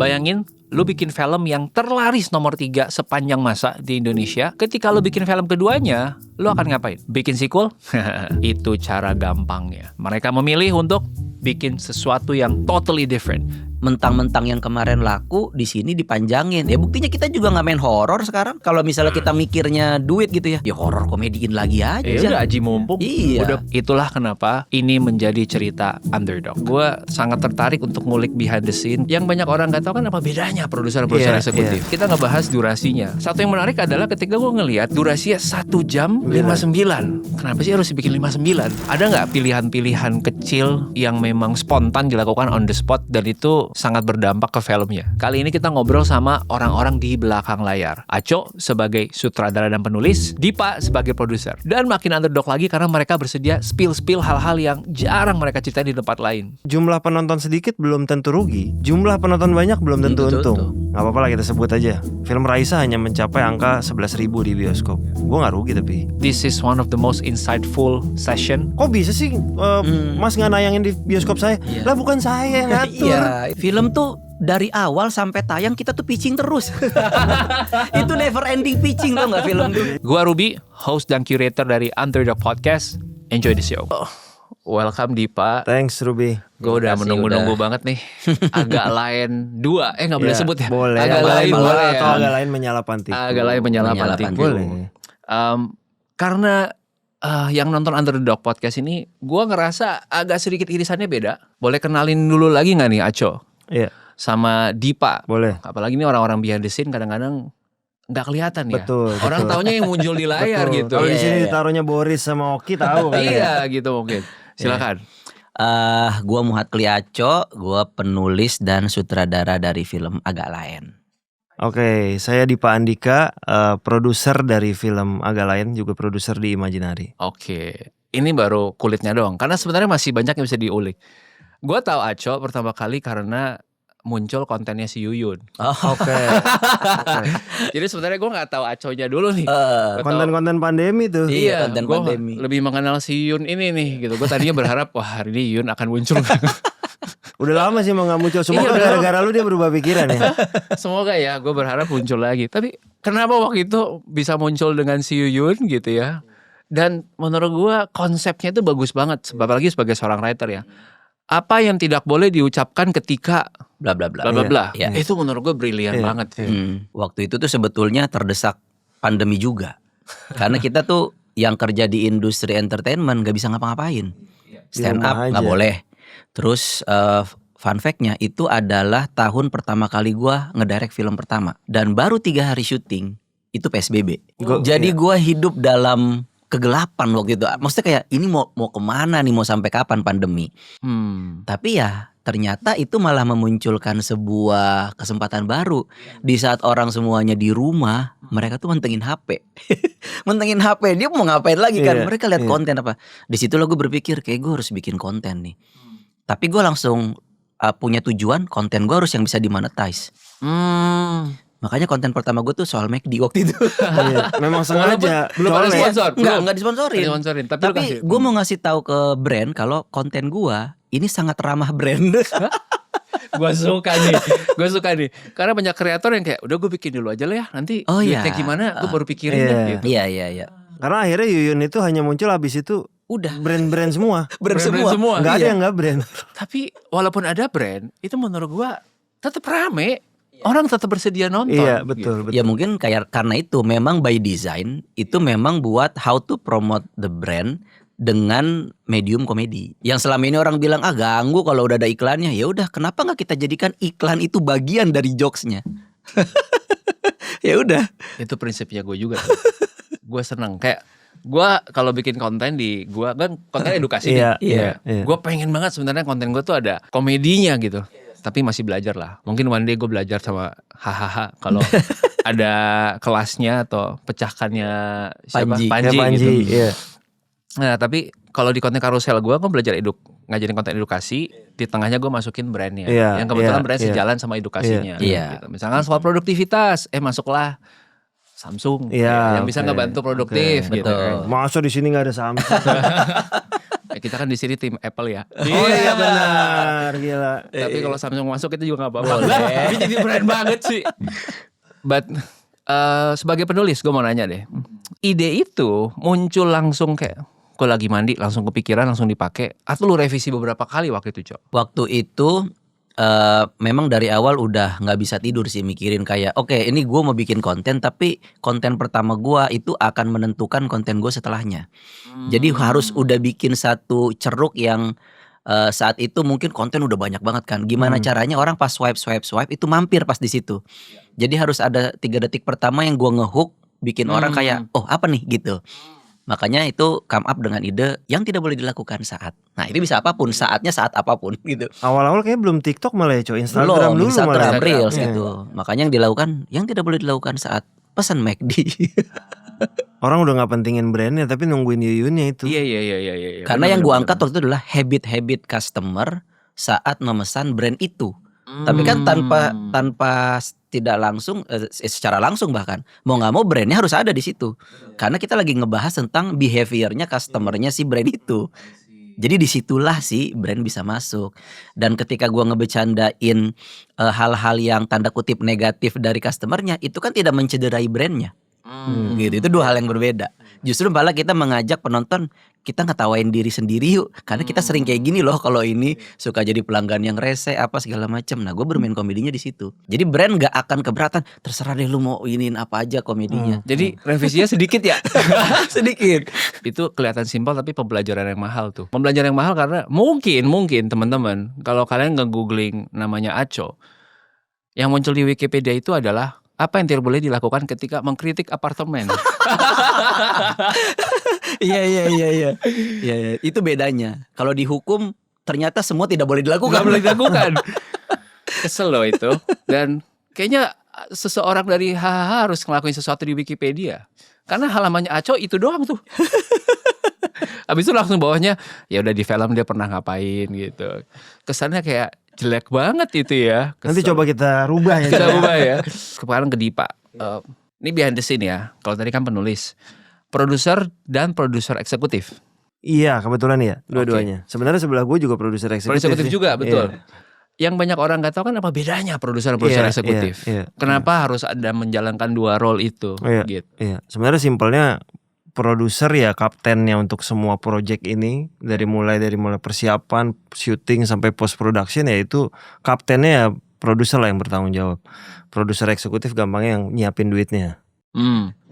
Bayangin, lu bikin film yang terlaris nomor 3 sepanjang masa di Indonesia. Ketika lu bikin film keduanya, lu akan ngapain? Bikin sequel? Itu cara gampangnya. Mereka memilih untuk bikin sesuatu yang totally different. Mentang-mentang yang kemarin laku di sini dipanjangin. Ya buktinya kita juga nggak main horor sekarang. Kalau misalnya kita mikirnya duit gitu ya, horor komediin lagi aja. Udah aji mumpung. Iya. Udah, itulah kenapa ini menjadi cerita underdog. Gue sangat tertarik untuk ngulik behind the scene. Yang banyak orang nggak tahu kan apa bedanya produser-produser eksekutif. Kita ngebahas durasinya. Satu yang menarik adalah ketika gue ngelihat durasinya 1 jam 59. Kenapa sih harus dibikin 59? Ada nggak pilihan-pilihan kecil yang memang spontan dilakukan on the spot dan itu sangat berdampak ke filmnya. Kali ini kita ngobrol sama orang-orang di belakang layar. Aco sebagai sutradara dan penulis, Dipa sebagai produser. Dan makin underdog lagi karena mereka bersedia spill hal-hal yang jarang mereka ceritain di tempat lain. Jumlah penonton sedikit belum tentu rugi. Jumlah penonton banyak belum tentu untung. Gak apa-apa lah kita sebut aja. Film Raisa hanya mencapai angka 11.000 di bioskop. Gue gak rugi tapi. This is one of the most insightful session. Kok bisa sih Mas gak nayangin di bioskop saya? Lah bukan saya yang ngatur. Iya, film tuh dari awal sampai tayang kita tuh pitching terus. Itu never ending pitching tuh gak film tuh. Gua Ruby, host dan curator dari Underdog Podcast. Enjoy the show. Welcome Dipa. Thanks Ruby. Gue udah menunggu-nunggu banget nih. Agak lain 2. Gak boleh sebut ya? Boleh. Agak lain boleh ya? Atau agak lain menyala pantiku. Agak lain menyala pantiku. Boleh. Karena yang nonton Underdog Podcast ini, gue ngerasa agak sedikit irisannya beda. Boleh kenalin dulu lagi gak nih Aco? Iya. Sama Dipa. Boleh. Apalagi ini orang-orang behind the scene kadang-kadang nggak kelihatan ya. Betul. Orang taunya yang muncul di layar gitu. Kalau di sini ditaruhnya Boris sama Oki tahu kan? Iya gitu mungkin. Silakan. Gua Muhammad Kliaco, gua penulis dan sutradara dari film Agak Lain. Oke, saya Dipa Andika, produser dari film Agak Lain, juga produser di Imaginary. Oke, ini baru kulitnya doang. Karena sebenarnya masih banyak yang bisa diulik. Gue tahu Aco pertama kali karena muncul kontennya si Yuyun. Oke. Jadi sebenarnya gue nggak tahu Aconya dulu nih. Konten-konten pandemi tuh. Iya, konten gue pandemi. lebih mengenal si Yuyun ini nih gitu. Gue tadinya berharap wah hari ini Yuyun akan muncul. Udah lama sih mau gak muncul. Semoga gara-gara lu dia berubah pikiran ya. Semoga ya, gue berharap muncul lagi. Tapi kenapa waktu itu bisa muncul dengan si Yuyun gitu ya? Dan menurut gue konsepnya itu bagus banget. Apalagi sebagai seorang writer ya. Apa yang tidak boleh diucapkan ketika bla bla bla. bla bla bla. Iya. Itu menurut gue brilian banget. Waktu itu tuh sebetulnya terdesak pandemi juga. Karena kita tuh yang kerja di industri entertainment gak bisa ngapa-ngapain. Stand up gak boleh. Terus fun fact-nya itu adalah tahun pertama kali gua ngedirect film pertama. Dan baru 3 hari syuting itu PSBB. Jadi gua hidup dalam kegelapan waktu itu. Maksudnya kayak ini mau kemana nih, mau sampai kapan pandemi. Tapi ya ternyata itu malah memunculkan sebuah kesempatan baru. Di saat orang semuanya di rumah, mereka tuh mentengin HP. Mentengin HP, dia mau ngapain lagi kan. Mereka lihat konten apa. Di situ lah gue berpikir kayak gue harus bikin konten nih. Tapi gue langsung punya tujuan konten gue harus yang bisa dimonetize. Makanya konten pertama gue tuh soal McD waktu itu. Memang sengaja. Belum ada sponsor. Enggak disponsorin. Tapi gue mau ngasih tahu ke brand kalau konten gue ini sangat ramah brand. Gue suka nih. Karena banyak kreator yang kayak udah gue bikin dulu aja lah ya. Nanti duitnya gimana gue baru pikirin deh gitu. Iya. Karena akhirnya Yuyun itu hanya muncul habis itu udah brand-brand semua. Brand semua. Gak ada yang gak brand. Tapi walaupun ada brand, itu menurut gue tetap rame. Orang tetap bersedia nonton. Iya betul. Ya mungkin karena itu memang by design itu memang buat how to promote the brand dengan medium komedi. Yang selama ini orang bilang ganggu kalau udah ada iklannya. Ya udah, kenapa nggak kita jadikan iklan itu bagian dari jokesnya? Ya udah. Itu prinsipnya gue juga. Gue seneng kayak gue kalau bikin konten di gue kan konten edukasi Iya. Gue pengen banget sebenarnya konten gue tuh ada komedinya gitu. Tapi masih belajar lah. Mungkin one day gue belajar sama hahaha kalau ada kelasnya atau pecahkannya siapa? Panji gitu. Iya. Nah tapi kalau di konten karusel gue belajar ngajarin konten edukasi. Di tengahnya gue masukin brandnya. Yang kebetulan brand sejalan sama edukasinya. Gitu. Misalkan soal produktivitas, masuklah Samsung yang bisa ngebantu produktif gitu. Masa di sini nggak ada Samsung? Kita kan di sini tim Apple ya. Iya benar, gila. Tapi kalau Samsung masuk kita juga nggak apa-apa. Boleh. Tapi jadi brand banget sih. But sebagai penulis gue mau nanya deh, ide itu muncul langsung kayak gue lagi mandi langsung kepikiran langsung dipakai atau lu revisi beberapa kali waktu itu, Cok? Waktu itu memang dari awal udah nggak bisa tidur sih mikirin kayak oke, ini gue mau bikin konten tapi konten pertama gue itu akan menentukan konten gue setelahnya. Jadi harus udah bikin satu ceruk yang saat itu mungkin konten udah banyak banget kan. Gimana caranya orang pas swipe itu mampir pas di situ. Jadi harus ada 3 detik pertama yang gue ngehook bikin orang kayak oh apa nih gitu. Makanya itu come up dengan ide yang tidak boleh dilakukan saat. Nah itu bisa apapun, saatnya saat apapun gitu. Awal-awal kayaknya belum TikTok malah ya, Cok. Instagram dulu Instagram malah. Reels Iya. itu. Makanya yang dilakukan, yang tidak boleh dilakukan saat pesan McD. Orang udah gak pentingin brandnya tapi nungguin Yuyunnya itu. Iya. Karena yang gua angkat waktu itu adalah habit customer saat memesan brand itu. Tapi kan tanpa tidak langsung, secara langsung bahkan mau nggak mau brandnya harus ada di situ. Karena kita lagi ngebahas tentang behaviornya customernya si brand itu. Jadi disitulah si brand bisa masuk. Dan ketika gua ngebecandain hal-hal yang tanda kutip negatif dari customernya, itu kan tidak mencederai brandnya. Gitu, itu 2 hal yang berbeda. Justru malah kita mengajak penonton kita ngetawain diri sendiri yuk, karena kita sering kayak gini loh kalau ini suka jadi pelanggan yang rese apa segala macam. Nah gue bermain komedinya di situ. Jadi brand nggak akan keberatan, terserah deh lu mau iniin apa aja komedinya. Jadi revisinya sedikit ya. Sedikit. Itu kelihatan simpel tapi pembelajaran yang mahal tuh. Pembelajaran yang mahal karena mungkin teman-teman kalau kalian nge-googling namanya Aco, yang muncul di Wikipedia itu adalah apa yang tidak boleh dilakukan ketika mengkritik apartemen. Iya. Itu bedanya. Kalau dihukum ternyata semua tidak boleh dilakukan. Gak boleh dilakukan. Kesel loh itu. Dan kayaknya seseorang dari HHH harus ngelakuin sesuatu di Wikipedia. Karena halamannya Aco itu doang tuh. Habis itu langsung bawahnya ya udah di film dia pernah ngapain gitu. Kesannya kayak jelek banget itu ya. Nanti coba kita rubah ya. Kita rubah ya. Sekarang ke Dipa. Ini behind the scene ya. Kalau tadi kan penulis, produser dan produser eksekutif. Iya kebetulan ya dua-duanya. Sebenarnya sebelah gue juga produser eksekutif. Produser eksekutif sih. juga betul. Iya. Yang banyak orang nggak tahu kan apa bedanya produser dan produser eksekutif. Iya. Kenapa harus ada menjalankan 2 role itu? Iya. Gitu. Iya. Sebenarnya simpelnya produser ya kaptennya untuk semua project ini dari mulai persiapan, syuting sampai post production ya itu kaptennya ya produser lah yang bertanggung jawab. Produser eksekutif gampangnya yang nyiapin duitnya.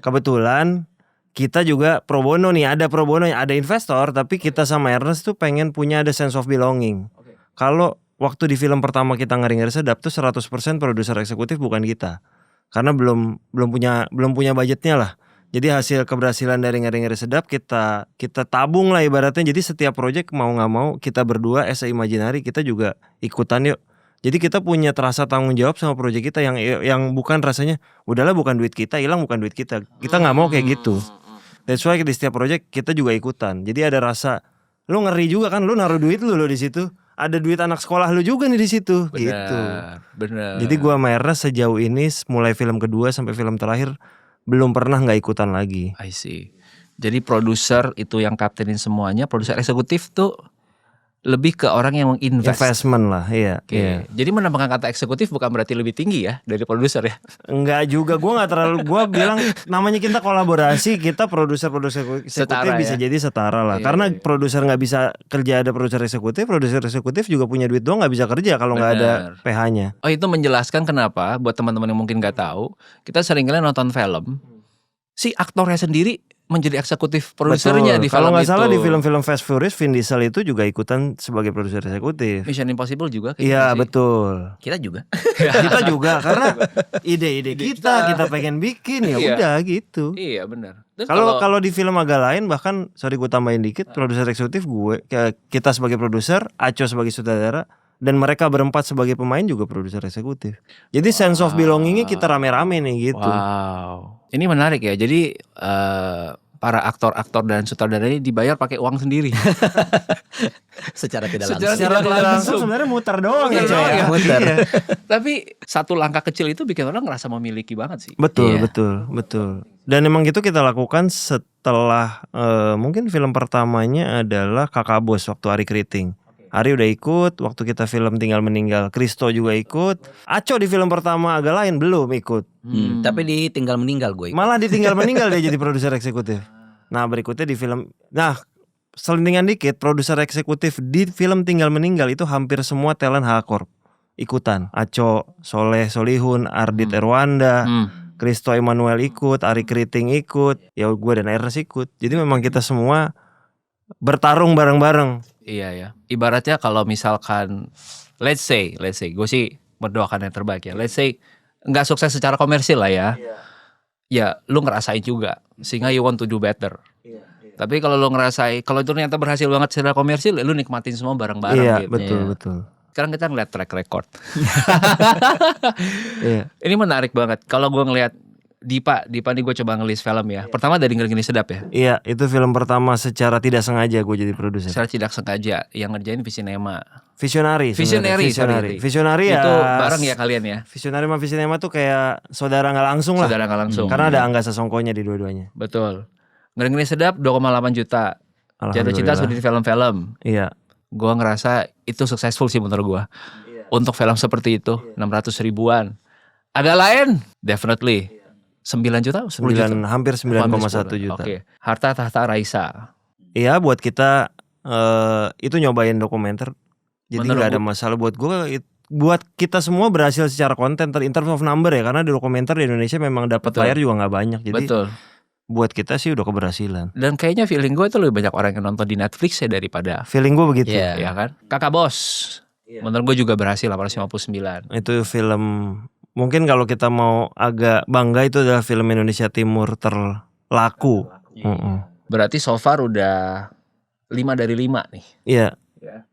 Kebetulan kita juga pro bono nih, ada pro bono, ada investor, tapi kita sama Ernest tuh pengen punya ada sense of belonging. Kalau waktu di film pertama kita Ngeri Ngeri Sedap tuh 100% produser eksekutif bukan kita. Karena belum punya budgetnya lah. Jadi hasil keberhasilan dari Ngeri Ngeri Sedap kita tabung lah ibaratnya. Jadi setiap project mau nggak mau kita berdua as a imaginary kita juga ikutan yuk. Jadi kita punya terasa tanggung jawab sama project kita yang bukan rasanya udahlah bukan duit kita hilang bukan duit kita. Kita nggak mau kayak gitu. That's why di setiap project kita juga ikutan. Jadi ada rasa lu ngeri juga kan lu naruh duit lu di situ. Ada duit anak sekolah lu juga nih di situ. Gitu. Benar. Jadi gua sama Ernest sejauh ini mulai film kedua sampai film terakhir belum pernah nggak ikutan lagi. I see. Jadi produser itu yang kaptenin semuanya, produser eksekutif tuh lebih ke orang yang menginvest. Investment lah, iya. Oke. Iya. Jadi menambahkan kata eksekutif bukan berarti lebih tinggi ya dari produser ya. Enggak juga, gue nggak terlalu. Gue bilang namanya kita kolaborasi, kita produser eksekutif Setara bisa ya? jadi setara lah. Iya, Karena iya. produser nggak bisa kerja ada produser eksekutif juga punya duit doang nggak bisa kerja kalau nggak ada Benar. PH-nya. Oh itu menjelaskan kenapa buat teman-teman yang mungkin nggak tahu, kita seringkali nonton film, si aktornya sendiri menjadi eksekutif produsernya Betul. di film Kalau nggak itu. salah di film-film Fast Furious, Vin Diesel itu juga ikutan sebagai produser eksekutif. Mission Impossible juga kayak Iya gitu sih. betul. Kita juga. Kita juga karena ide-ide kita pengen bikin ya Iya. udah gitu. Iya benar. Terus Kalau di film agak lain bahkan sorry gue tambahin dikit produser eksekutif gue kita sebagai produser, Aco sebagai sutradara dan mereka berempat sebagai pemain juga produser eksekutif. Jadi sense of belongingnya kita rame-rame nih gitu. wow. Ini menarik ya. Jadi para aktor-aktor dan sutradara ini dibayar pakai uang sendiri. Secara tidak Secara langsung. Secara tidak tidak langsung langsung. sebenarnya muter doang Muter ya. doang Coy. ya. Muter. Iya. Tapi satu langkah kecil itu bikin orang ngerasa memiliki banget sih. Betul, Iya. betul. Dan emang gitu kita lakukan setelah mungkin film pertamanya adalah Kakak Bos waktu Ari Kriting. Ari udah ikut, waktu kita film Tinggal Meninggal, Kristo juga ikut. Aco di film pertama Agak Lain belum ikut. Tapi di Tinggal Meninggal gue ikut. Malah di Tinggal Meninggal dia jadi produser eksekutif. Nah berikutnya di film, selentingan dikit, produser eksekutif di film Tinggal Meninggal itu hampir semua talent H-Corp ikutan. Aco, Soleh Solihun, Ardit Erwanda, Kristo Emmanuel ikut, Ari Kriting ikut, ya gue dan Ernest ikut. Jadi memang kita semua bertarung bareng-bareng. Iya ya. Ibaratnya kalau misalkan let's say gue sih berdoakan yang terbaik ya. Let's say nggak sukses secara komersil lah ya. Ya lu ngerasain juga sehingga you want to do better. Tapi kalau lu ngerasain kalau itu ternyata berhasil banget secara komersil, lu nikmatin semua bareng-bareng Iya, gitu. betul. Sekarang kita ngeliat track record. Iya. Ini menarik banget. Kalau gue ngeliat Dipa nih gue coba ngelis film ya. Pertama dari Ngeri Sedap ya. Iya, itu film pertama secara tidak sengaja gue jadi produser. Secara tidak sengaja yang ngerjain Visinema. Visionary ya. Itu bareng ya kalian ya. Visionary sama Visinema tuh kayak saudara nggak langsung lah. Saudara nggak langsung. Karena ada Angga Sasongkonya di dua-duanya. Betul. Ngeri Sedap 2,8 juta. Jatuh Cinta seperti film-film. Iya. Gue ngerasa itu successful sih menurut gue. Untuk film seperti itu 600 ribuan. Agak Lain definitely 9 juta, 10 juta. Hampir 9,1 juta. Oke. Harta Tahta Raisa. Iya, buat kita itu nyobain dokumenter. Jadi Menurut nggak ada masalah buat gue. Buat kita semua berhasil secara konten in terms of number ya, karena di dokumenter di Indonesia memang dapat Betul. layar juga nggak banyak. Jadi Betul. buat kita sih udah keberhasilan. Dan kayaknya feeling gue itu lebih banyak orang yang nonton di Netflix ya daripada Feeling gue begitu. Iya. ya kan. Kakak Bos. Menurut gue juga berhasil 859. Itu film mungkin kalau kita mau agak bangga itu adalah film Indonesia Timur terlaku. Berarti so far udah 5 dari 5 nih. Iya.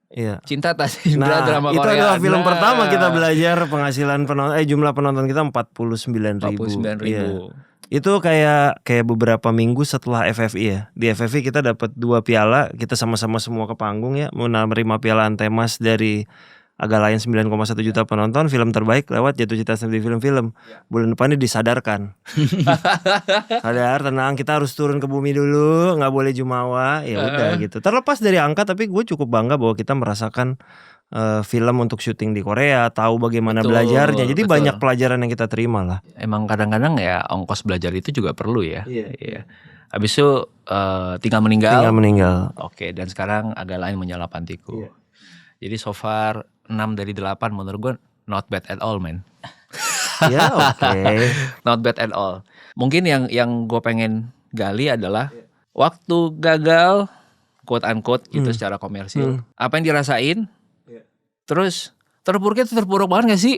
Iya. Cinta Tak Indra drama itu Korea. adalah film pertama kita belajar penghasilan penonton. Jumlah penonton kita 49.000. 49.000. Iya. Itu kayak beberapa minggu setelah FFI ya. Di FFI kita dapat 2 piala, kita sama-sama semua ke panggung ya, menerima piala Antemas dari Agak Lain 9,1 juta penonton, film terbaik lewat Jatuh Cinta di film-film. Bulan depannya disadarkan. Sadar, tenang, kita harus turun ke bumi dulu, nggak boleh jumawa, ya udah gitu. Terlepas dari angka, tapi gue cukup bangga bahwa kita merasakan film untuk syuting di Korea, tahu bagaimana Betul, belajarnya. Jadi betul. banyak pelajaran yang kita terima lah. Emang kadang-kadang ya ongkos belajar itu juga perlu ya. Iya. Habis itu Tinggal Meninggal. Oke, dan sekarang Agak Lain Menyala Pantiku. Jadi so far 6 dari 8 menurut gue not bad at all man. Ya oke. Not bad at all. Mungkin yang gue pengen gali adalah waktu gagal quote unquote gitu secara komersil. Apa yang dirasain? Terus terpuruknya itu terpuruk banget gak sih?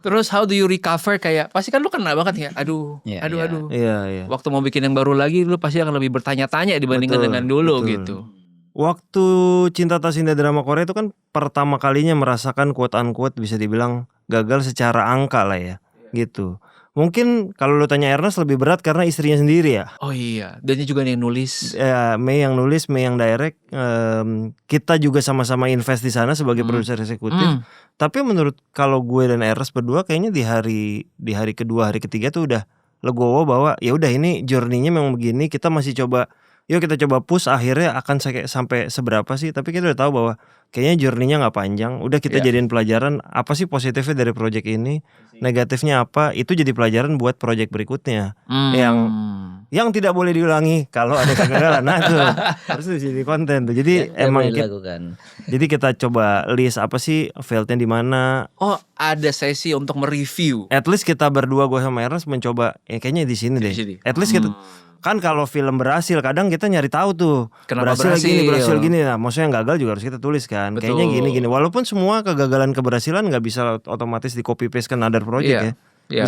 Terus how do you recover, kayak pasti kan lu kena banget ya. Aduh. Iya. Waktu mau bikin yang baru lagi lu pasti akan lebih bertanya-tanya dibandingkan dengan dulu gitu. Waktu Cinta Tak Indah drama Korea itu kan pertama kalinya merasakan quote unquote bisa dibilang gagal secara angka lah ya. Gitu. Mungkin kalau lu tanya Ernest lebih berat karena istrinya sendiri ya. Oh iya, dan dia juga yang nulis. Mei yang nulis, Mei yang direct. Kita juga sama-sama invest di sana sebagai produser eksekutif. Tapi menurut kalau gue dan Ernest berdua kayaknya di hari kedua, hari ketiga tuh udah legowo bahwa ya udah ini journey-nya memang begini, kita masih coba. Yuk kita coba push, akhirnya akan sampai seberapa sih. Tapi kita udah tahu bahwa kayaknya journey-nya gak panjang. Udah kita jadiin pelajaran, apa sih positifnya dari project ini, negatifnya apa, itu jadi pelajaran buat project berikutnya. Yang tidak boleh diulangi kalau ada kegagalan. Nah tuh harus jadi konten tuh. Jadi emang jadi kita coba list apa sih failnya di mana. Oh, ada sesi untuk mereview. At least kita berdua, gue sama Ernest mencoba kayaknya di sini deh. At least kita kan kalau film berhasil kadang kita nyari tahu tuh kenapa berhasil gini. Nah maksudnya yang gagal juga harus kita tulis kan. Betul. Kayaknya gini. Walaupun semua kegagalan keberhasilan gak bisa otomatis di copy paste ke another project ya.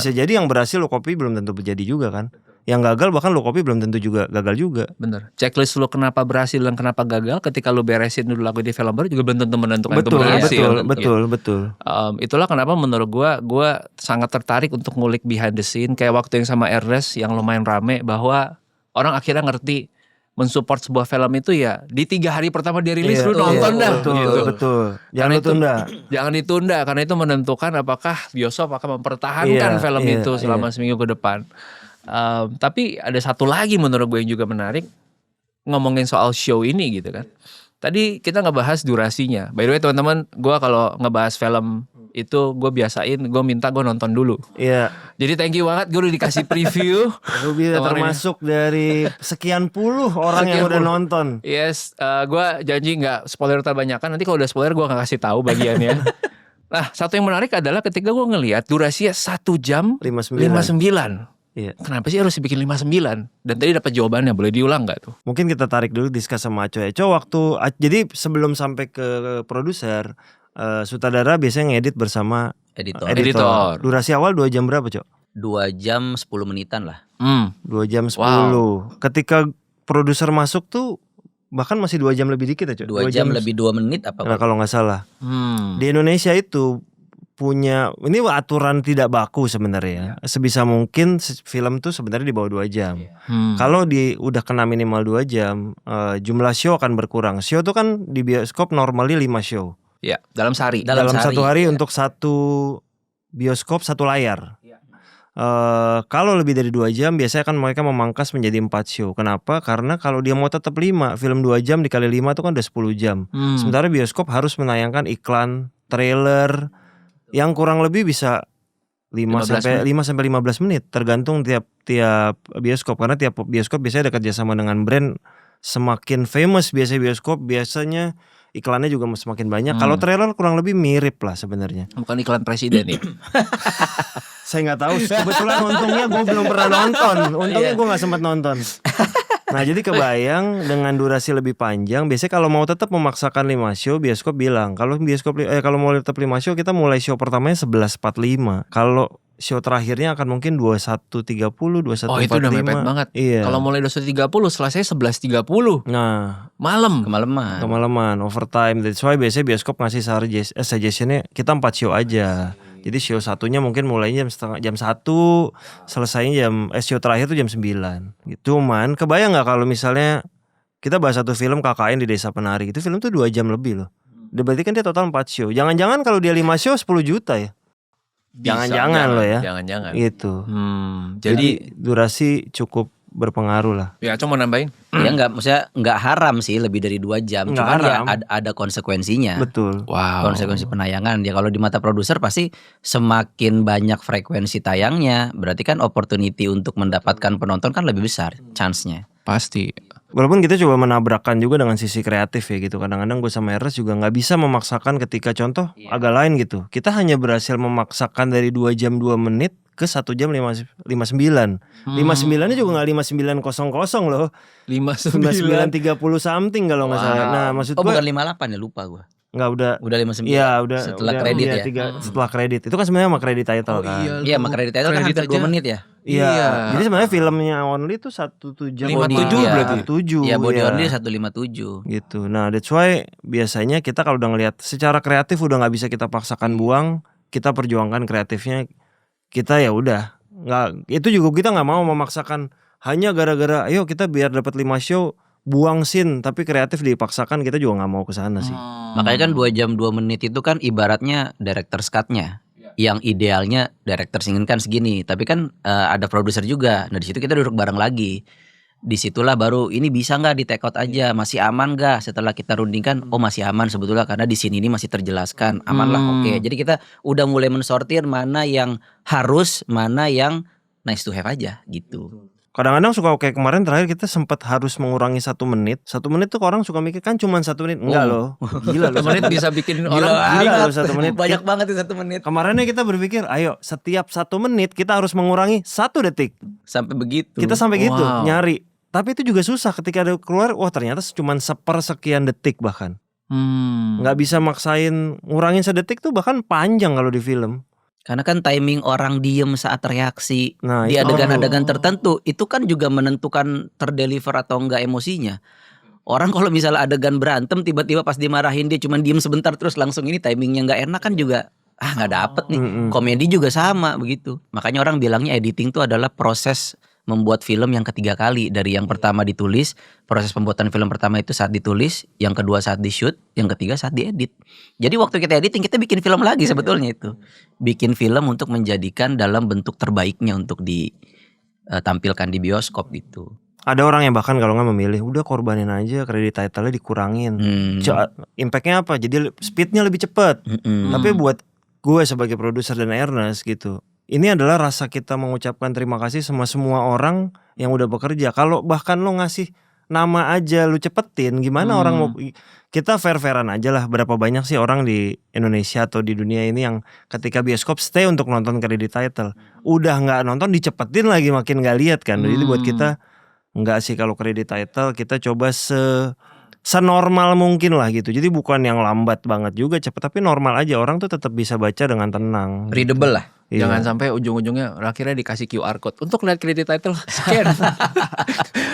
Bisa jadi yang berhasil lo copy belum tentu jadi juga kan. Yang gagal bahkan lo copy belum tentu juga gagal juga. Bener. Checklist lo kenapa berhasil dan kenapa gagal, ketika lo beresin dulu lagu di film baru juga belum tentu menentukan itu berhasil. Betul. Itulah kenapa menurut gue sangat tertarik untuk ngulik behind the scene. Kayak waktu yang sama Ernest yang lumayan rame, bahwa orang akhirnya ngerti mensupport sebuah film itu ya di 3 hari pertama dia rilis lu nonton dah. Betul. Jangan ditunda. Jangan ditunda karena itu menentukan apakah bioskop akan mempertahankan film itu selama seminggu ke depan. Tapi ada satu lagi menurut gue yang juga menarik, ngomongin soal show ini gitu kan. Tadi kita ngebahas durasinya. By the way teman-teman, gue kalau ngebahas film itu gue biasain, gue minta gue nonton dulu. Iya. Jadi thank you banget, gue udah dikasih preview. Lu bisa Kemarin termasuk dari sekian puluh orang yang Sekian udah puluh. nonton. Yes, gue janji nggak spoiler terbanyakan. Nanti kalau udah spoiler gue nggak kasih tahu bagiannya. Nah, satu yang menarik adalah ketika gue ngelihat durasinya 1 jam 59. 59. Iya. Kenapa sih harus dibikin 59? Dan tadi dapat jawabannya, boleh diulang nggak tuh? Mungkin kita tarik dulu diskus sama Aco. Aco jadi sebelum sampai ke produser, sutradara biasanya ngedit bersama Editor. Editor. Durasi awal 2 jam berapa, Cok? 2 jam 10 menitan lah. 2 jam 10. Ketika produser masuk tuh bahkan masih 2 jam lebih dikit ya, Cok? 2 jam lebih 2 menit apa? Nah, kalau nggak salah. Hmm. Di Indonesia itu punya, ini aturan tidak baku sebenarnya. Sebisa mungkin film tuh sebenarnya di bawah 2 jam. Kalau udah kena minimal 2 jam, jumlah show akan berkurang. Show tuh kan di bioskop normally 5 show. Ya, dalam sehari. Dalam Dalam sehari, satu hari ya. untuk satu bioskop 1 layar. Kalau lebih dari 2 jam biasanya kan mereka memangkas menjadi 4 show. Kenapa? Karena kalau dia mau tetap 5, film 2 jam dikali 5 itu kan udah 10 jam. Sementara bioskop harus menayangkan iklan, trailer yang kurang lebih bisa 5 sampai 15 menit tergantung tiap bioskop, karena tiap bioskop biasanya ada kerjasama dengan brand. Semakin famous biasanya iklannya juga semakin banyak. Kalau trailer kurang lebih mirip lah sebenarnya. Bukan iklan presiden ya. Saya nggak tahu. Kebetulan untungnya gue belum pernah nonton. Untungnya gue nggak sempat nonton. Nah jadi kebayang dengan durasi lebih panjang. Biasanya kalau mau tetap memaksakan 5 show, bioskop bilang kalau mau tetap 5 show, kita mulai show pertamanya 11.45. Kalau show terakhirnya akan mungkin 21.30, 21.45. Oh itu udah mepet banget. Iya. Kalau mulai 21.30, selesai 11.30. Nah, Malam. kemalaman, overtime. That's why biasanya bioskop ngasih suggestionnya kita 4 show aja. Jadi show satunya mungkin mulainya jam 1, selesainya show terakhir tuh jam 9. Gitu. Cuman kebayang nggak kalau misalnya kita bahas satu film KKN di Desa Penari, itu film tuh 2 jam lebih loh. Berarti kan dia total 4 show. Jangan-jangan kalau dia 5 show 10 juta ya. Jangan-jangan loh ya. Jangan-jangan. Gitu. Jadi durasi cukup berpengaruh lah. ya cuma nambahin. Ya maksudnya nggak haram sih lebih dari 2 jam. Nggak Cuman haram. ya ada konsekuensinya. Betul. Wow. Konsekuensi penayangan. Ya kalau di mata produser pasti semakin banyak frekuensi tayangnya, berarti kan opportunity untuk mendapatkan penonton kan lebih besar chance-nya. Pasti. Walaupun kita coba menabrakkan juga dengan sisi kreatif ya gitu. Kadang-kadang gue sama Ernest juga gak bisa memaksakan ketika contoh agak lain gitu. Kita hanya berhasil memaksakan dari 2 jam 2 menit ke 1 jam 59. 59-nya juga gak 59.00 loh. 59. 59.30 something kalau gak salah. Nah maksud Oh gue bukan 58 ya, lupa gue. Nggak udah. Udah 59. Iya udah. Setelah kredit iya, ya. Setelah kredit. Itu kan sebenarnya sama kredit title kan. Iya, sama kredit itu kan Kredit hampir 2 aja. menit ya. Iya. Jadi sebenarnya filmnya Only tuh 1 jam 57 berarti. 7. Iya, Body ya. Only 157. Gitu. Nah that's why biasanya kita kalau udah ngelihat secara kreatif udah nggak bisa kita paksakan buang, kita perjuangkan kreatifnya. Kita ya udah nggak, itu juga kita nggak mau memaksakan hanya gara-gara ayo kita biar dapat 5 show buang scene, tapi kreatif dipaksakan, kita juga nggak mau ke sana sih. Makanya kan 2 jam 2 menit itu kan ibaratnya director's cut-nya. Yang idealnya director inginkan segini, tapi kan ada produser juga. Nah di situ kita duduk bareng lagi. Disitulah baru ini bisa nggak di take out aja, masih aman nggak? Setelah kita rundingkan, oh masih aman sebetulnya karena di sini ini masih terjelaskan, aman lah, oke. Jadi kita udah mulai mensortir mana yang harus, mana yang nice to have aja gitu. Kadang-kadang suka kayak kemarin terakhir kita sempat harus mengurangi 1 menit. 1 menit tuh orang suka mikir kan cuma 1 menit. Enggak loh. Gila loh. 1 menit bisa bikin orang Gila loh 1 menit. Banyak banget itu 1 menit. Kemarinnya kita berpikir, ayo setiap 1 menit kita harus mengurangi 1 detik. Sampai begitu. Kita sampai gitu Wow. nyari. Tapi itu juga susah ketika ada keluar, wah ternyata cuma sepersekian detik bahkan. Nggak bisa maksain ngurangin sedetik tuh bahkan panjang kalau di film. Karena kan timing orang diem saat reaksi Nah, di itu. adegan-adegan tertentu itu kan juga menentukan terdeliver atau enggak emosinya. Orang kalau misalnya adegan berantem tiba-tiba pas dimarahin dia cuma diem sebentar terus langsung ini timingnya nggak enak kan juga nggak dapet nih. Komedi juga sama begitu. Makanya orang bilangnya editing itu adalah proses membuat film yang ketiga kali. Dari yang pertama ditulis, proses pembuatan film pertama itu saat ditulis, yang kedua saat di shoot, yang ketiga saat diedit. Jadi waktu kita editing kita bikin film lagi sebetulnya itu. Bikin film untuk menjadikan dalam bentuk terbaiknya untuk tampilkan di bioskop gitu. Ada orang yang bahkan kalau nggak memilih, udah korbanin aja kredit title-nya dikurangin. Impactnya apa? Jadi speednya lebih cepat. Tapi buat gue sebagai produser dan Ernest gitu, ini adalah rasa kita mengucapkan terima kasih sama semua orang yang udah bekerja. Kalau bahkan lo ngasih nama aja lu cepetin, gimana orang mau? Kita fair-fairan aja lah. Berapa banyak sih orang di Indonesia atau di dunia ini yang ketika bioskop stay untuk nonton kredit title, udah nggak nonton dicepetin lagi, makin nggak lihat kan. Jadi buat kita enggak sih, kalau kredit title kita coba senormal mungkin lah gitu. Jadi bukan yang lambat banget juga, cepet, tapi normal aja, orang tuh tetap bisa baca dengan tenang. Readable lah. Iya. Jangan sampai ujung-ujungnya akhirnya dikasih QR code untuk lihat kredit title scan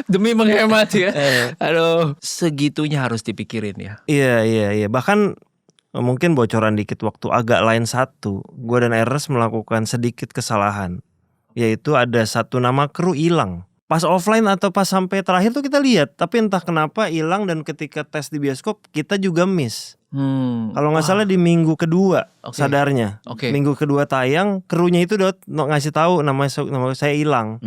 demi menghemat ya. Aduh, segitunya harus dipikirin ya. Iya. Bahkan mungkin bocoran dikit, waktu agak lain satu, gue dan Ernest melakukan sedikit kesalahan, yaitu ada satu nama kru hilang. Pas offline atau pas sampai terakhir tuh kita lihat, tapi entah kenapa hilang, dan ketika tes di bioskop kita juga miss. Kalau nggak salah di minggu kedua sadarnya. Minggu kedua tayang, krunya itu udah ngasih tahu nama saya hilang.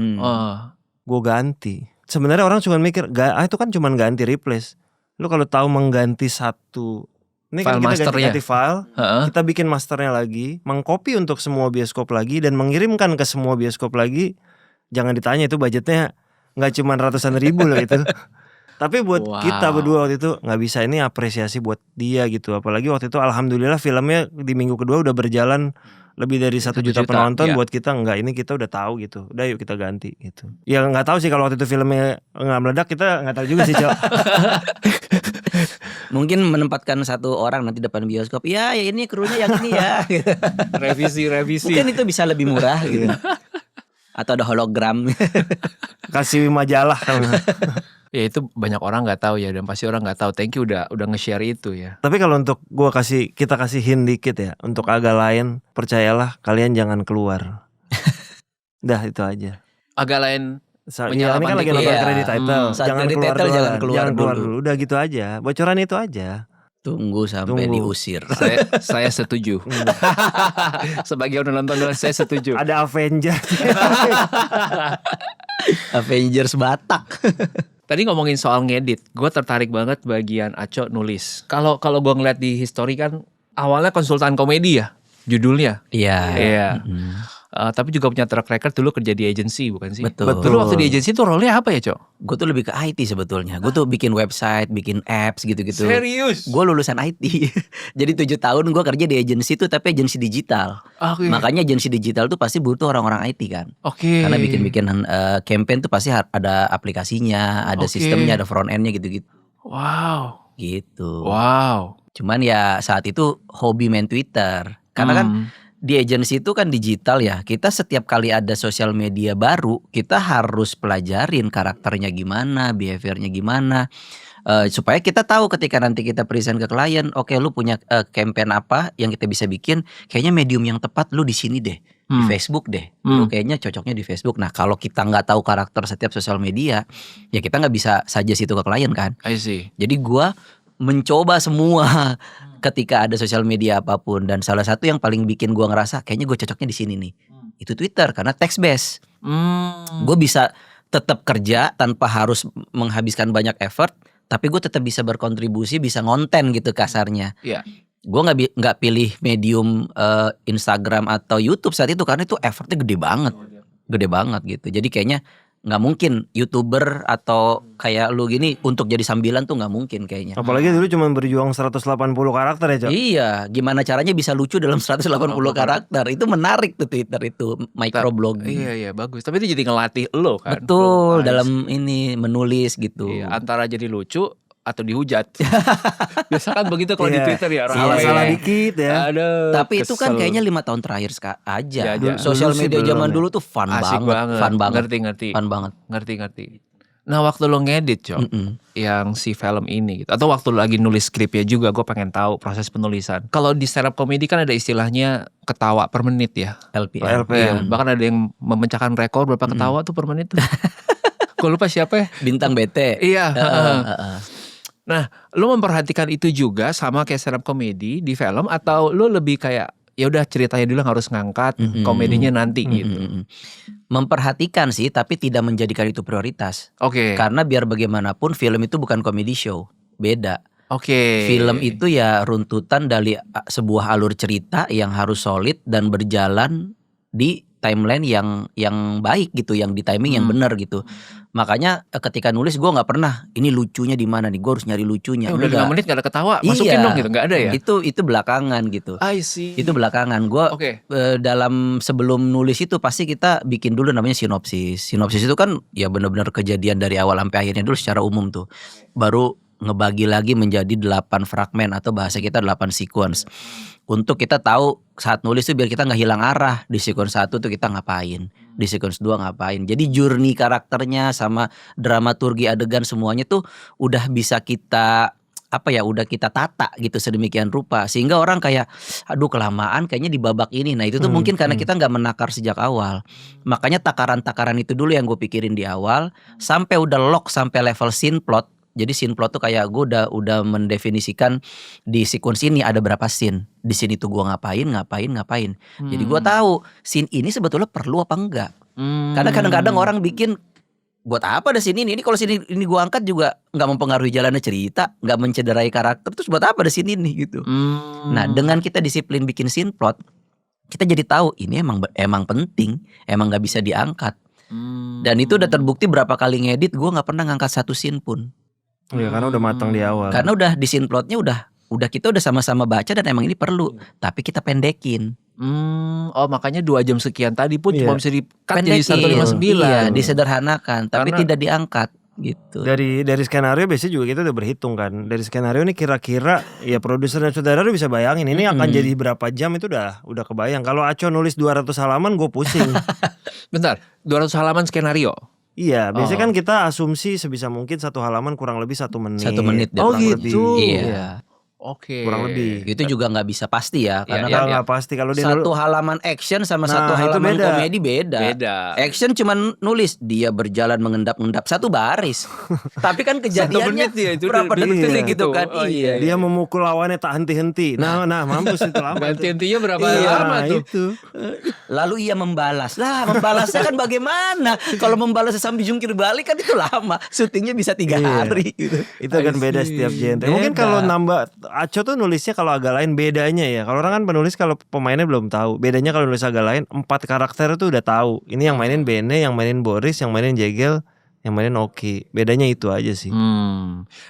Gue ganti. Sebenarnya orang cuma mikir, itu kan cuma ganti replace. Lu kalau tahu mengganti satu, ini kan kita ganti file, kita bikin masternya lagi, mengcopy untuk semua bioskop lagi, dan mengirimkan ke semua bioskop lagi. Jangan ditanya, itu budgetnya nggak cuma ratusan ribu loh itu. Tapi buat kita berdua waktu itu nggak bisa, ini apresiasi buat dia gitu. Apalagi waktu itu alhamdulillah filmnya di minggu kedua udah berjalan lebih dari 1 juta penonton. Buat kita enggak, ini kita udah tahu gitu. Udah yuk kita ganti gitu. Ya nggak tahu sih kalau waktu itu filmnya nggak meledak, kita nggak tahu juga sih, Cok. Mungkin menempatkan satu orang nanti depan bioskop, ya ini krunya yang ini ya. Revisi. Mungkin itu bisa lebih murah gitu. Atau ada hologram. Kasih majalah kan. Ya itu banyak orang nggak tahu ya, dan pasti orang nggak tahu. Thank you udah nge-share itu ya. Tapi kalau untuk kita kasih hint dikit ya, untuk agak lain, percayalah kalian jangan keluar. Dah itu aja. Agak lain. Ya, ini kan lagi nonton kredit title. Jangan keluar dulu. Udah gitu aja. Bocoran itu aja. Tunggu sampai diusir. Saya setuju. Sebagai orang nonton, saya setuju. Ada Avengers Batak. Tadi ngomongin soal ngedit, gue tertarik banget bagian Aco nulis. Kalau gue ngeliat di history kan awalnya konsultan komedi ya judulnya. Iya. Tapi juga punya track record dulu kerja di agency, bukan sih? Betul. Dulu waktu di agency tuh role-nya apa ya, Cok? Gue tuh lebih ke IT sebetulnya. Gue tuh bikin website, bikin apps gitu-gitu. Serius? Gue lulusan IT. Jadi 7 tahun gue kerja di agency tuh, tapi agency digital. Makanya agency digital tuh pasti butuh orang-orang IT kan. Karena bikin-bikin campaign tuh pasti ada aplikasinya, ada sistemnya, ada front end-nya gitu-gitu. Wow. Gitu. Wow. Cuman ya saat itu hobi main Twitter. Karena kan di agency itu kan digital ya. Kita setiap kali ada sosial media baru, kita harus pelajarin karakternya gimana, behaviornya gimana, supaya kita tahu ketika nanti kita present ke klien, oke, lu punya campaign apa yang kita bisa bikin, kayaknya medium yang tepat lu di sini deh, di Facebook deh, lu kayaknya cocoknya di Facebook. Nah kalau kita nggak tahu karakter setiap sosial media, ya kita nggak bisa suggest itu ke klien kan. I see. Jadi gua mencoba semua ketika ada sosial media apapun, dan salah satu yang paling bikin gua ngerasa kayaknya gue cocoknya di sini nih, itu Twitter, karena text based. Gue bisa tetap kerja tanpa harus menghabiskan banyak effort, tapi gue tetap bisa berkontribusi, bisa ngonten gitu kasarnya. Gue nggak pilih medium Instagram atau YouTube saat itu karena itu effortnya gede banget gitu. Jadi kayaknya nggak mungkin YouTuber atau kayak lu gini untuk jadi sambilan tuh nggak mungkin kayaknya. Apalagi dulu cuma berjuang 180 karakter ya, Cok. Iya, gimana caranya bisa lucu dalam 180 karakter. Itu menarik tuh Twitter itu, microblog. Iya bagus. Tapi itu jadi ngelatih lo kan. Betul, dalam ini menulis gitu. Iya, antara jadi lucu atau dihujat. Biasa kan begitu kalau di Twitter ya, salah dikit ya. Aduh, tapi itu kan kayaknya 5 tahun terakhir aja. Sosial dulu media zaman ya. dulu tuh fun banget. Ngerti. Fun banget. Ngerti. Nah waktu lo ngedit, Cok, yang si film ini gitu, atau waktu lo lagi nulis skripnya juga, gue pengen tahu proses penulisan. Kalau di stand up comedy kan ada istilahnya ketawa per menit ya, LPM. Iya, bahkan ada yang memecahkan rekor berapa ketawa tuh per menit tuh. Gue lupa siapa ya. Bintang BT. Iya. Nah, lo memperhatikan itu juga sama kayak stand up comedy di film, atau lo lebih kayak ya udah ceritanya dulu harus ngangkat, komedinya nanti gitu. Memperhatikan sih, tapi tidak menjadikan itu prioritas. Oke. Karena biar bagaimanapun film itu bukan comedy show, beda. Oke. Film itu ya runtutan dari sebuah alur cerita yang harus solid dan berjalan di timeline yang baik gitu, yang di timing yang benar gitu. Makanya ketika nulis gue nggak pernah ini lucunya di mana nih, gue harus nyari lucunya. Udah 5 menit gak ada ketawa, masukin Iya. dong gitu, nggak ada ya? Itu belakangan gitu. I see. Itu belakangan. Gue Oke. dalam sebelum nulis itu pasti kita bikin dulu namanya sinopsis. Sinopsis itu kan ya benar-benar kejadian dari awal sampai akhirnya dulu secara umum tuh. Baru ngebagi lagi menjadi 8 fragmen atau bahasa kita 8 sequence. Untuk kita tahu saat nulis tuh biar kita nggak hilang arah. Di sequence 1 tuh kita ngapain, di sequence 2 ngapain. Jadi journey karakternya sama dramaturgi adegan semuanya tuh udah bisa kita udah kita tata gitu sedemikian rupa sehingga orang kayak aduh kelamaan kayaknya di babak ini. Nah itu tuh mungkin karena kita nggak menakar sejak awal. Makanya takaran-takaran itu dulu yang gue pikirin di awal sampai udah lock sampai level scene plot. Jadi scene plot tuh kayak gue udah mendefinisikan di sequence ini ada berapa scene. Di sini tuh gue ngapain. Jadi gue tahu scene ini sebetulnya perlu apa enggak. Karena kadang-kadang orang bikin buat apa ada scene ini? Ini kalau scene ini gue angkat juga nggak mempengaruhi jalannya cerita, nggak mencederai karakter. Terus buat apa ada scene ini gitu? Nah dengan kita disiplin bikin scene plot, kita jadi tahu ini emang penting, emang nggak bisa diangkat. Dan itu udah terbukti berapa kali ngedit gue nggak pernah ngangkat satu scene pun. Ya karena udah matang di awal. Karena udah di scene plotnya udah kita udah sama-sama baca dan emang ini perlu, tapi kita pendekin. Oh makanya 2 jam sekian tadi pun Iya. cuma bisa di-cut jadi 159. Iya, disederhanakan, tapi Karena tidak diangkat gitu. Dari skenario biasanya juga kita udah berhitung kan. Dari skenario ini kira-kira ya produser dan saudara udah bisa bayangin ini akan jadi berapa jam itu udah kebayang. Kalau Aco nulis 200 halaman gue pusing. Bentar, 200 halaman skenario. Iya, biasanya kan kita asumsi sebisa mungkin 1 halaman kurang lebih 1 menit. 1 menit deh. Oh kurang gitu. lebih. Iya. Oke. Kurang lebih. Itu juga nggak bisa pasti ya, karena Iya, kan Nggak pasti kalau dia satu halaman action sama Nah, satu itu halaman beda. komedi beda. Action cuman nulis dia berjalan mengendap-endap 1 baris. Tapi kan kejadiannya menit ya, itu berapa udah detik iya. gitu kan. Oh, iya. dia memukul lawannya tak henti-henti. Nah mampus itu lama. Ganti intinya berapa Iya, lama tuh? itu. Lalu ia membalas. Lah, membalasnya kan bagaimana? Kalau membalasnya sambil jungkir balik kan itu lama. Syutingnya bisa 3 hari gitu. Itu kan beda setiap genre. Mungkin kalau nambah Aco tuh nulisnya kalau agak lain bedanya ya. Kalau orang kan penulis kalau pemainnya belum tahu. Bedanya kalau nulis agak lain 4 karakter tuh udah tahu. Ini yang mainin Bene, yang mainin Boris, yang mainin Jegel, yang mainin Oki. Bedanya itu aja sih.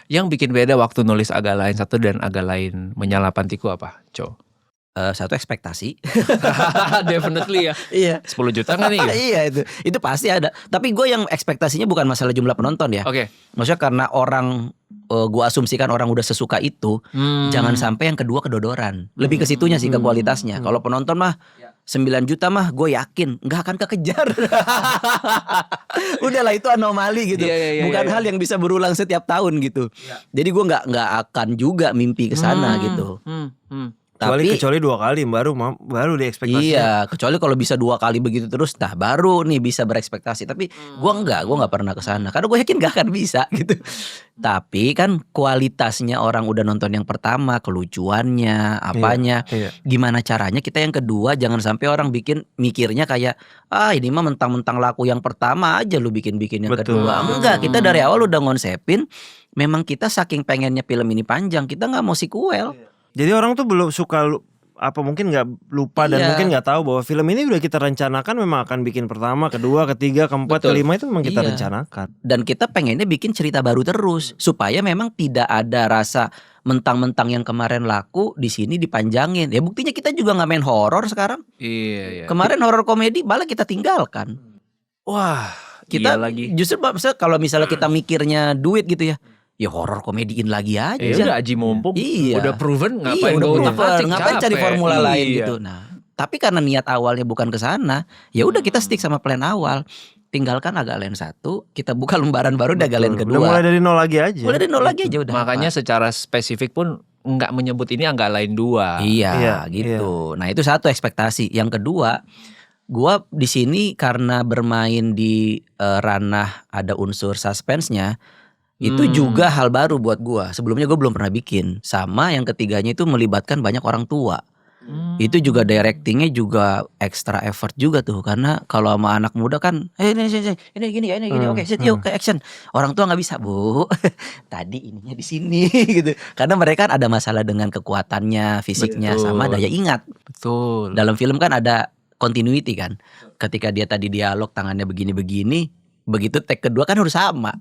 Yang bikin beda waktu nulis agak lain satu dan agak lain menyala pantiku apa? Co. Satu ekspektasi. Definitely ya. Iya. 10 juta kan nih? Iya itu pasti ada. Tapi gue yang ekspektasinya bukan masalah jumlah penonton ya. Oke. Maksudnya karena orang gue asumsikan orang udah sesuka itu, jangan sampai yang kedua kedodoran. Lebih ke situnya sih, ke kualitasnya. Kalau penonton mah 9 juta mah gue yakin nggak akan kekejar. Udahlah itu anomali gitu. Iya, Bukan iya. hal yang bisa berulang setiap tahun gitu. Jadi gue nggak akan juga mimpi ke sana gitu. Kecuali 2 kali baru diekspektasi. Iya, kecuali kalau bisa 2 kali begitu terus, nah baru nih bisa berekspektasi. Tapi gue nggak pernah ke sana karena gue yakin nggak akan bisa gitu. Tapi kan kualitasnya orang udah nonton yang pertama, kelucuannya, apanya, Iya. gimana caranya kita yang kedua jangan sampai orang mikirnya kayak ini mah mentang-mentang laku yang pertama aja lu bikin yang Betul. kedua. Enggak, kita dari awal udah ngonsepin. Memang kita saking pengennya film ini panjang, kita nggak mau sequel. Jadi orang tuh belum suka mungkin nggak lupa dan Iya. mungkin nggak tahu bahwa film ini udah kita rencanakan memang akan bikin pertama, kedua, ketiga, keempat, Betul. kelima itu memang kita Iya. rencanakan. Dan kita pengennya bikin cerita baru terus supaya memang tidak ada rasa mentang-mentang yang kemarin laku di sini dipanjangin. Ya buktinya kita juga nggak main horor sekarang. Iya. Kemarin horor komedi malah kita tinggalkan. Wah, Kita iya lagi. justru kalau misalnya kita mikirnya duit gitu ya horor komediin lagi aja. Ya udah Aji mumpung. Iya. Udah proven ngapain udah gua proven. utak-atik, Ngapain cari capek. formula lain Iya. gitu. Nah, tapi karena niat awalnya bukan ke sana, ya udah kita stick sama plan awal. Tinggalkan agak lain 1, kita buka lembaran baru di agak lain Betul. kedua. Udah mulai dari nol lagi aja. Mulai dari nol lagi aja udah. Makanya secara spesifik pun nggak menyebut ini agak lain 2. Iya, Iya, gitu. Nah, itu satu ekspektasi. Yang kedua, gua di sini karena bermain di ranah ada unsur suspense-nya, itu juga hal baru buat gua. Sebelumnya gua belum pernah bikin. Sama yang ketiganya itu melibatkan banyak orang tua. Itu juga directingnya juga extra effort juga tuh, karena kalau sama anak muda kan ini gini oke sit yuk ke action. Orang tua nggak bisa, Bu. Tadi ininya di sini gitu. Karena mereka kan ada masalah dengan kekuatannya, fisiknya sama daya ingat. Betul. Dalam film kan ada continuity kan. Ketika dia tadi dialog tangannya begini-begini, begitu take kedua kan harus sama.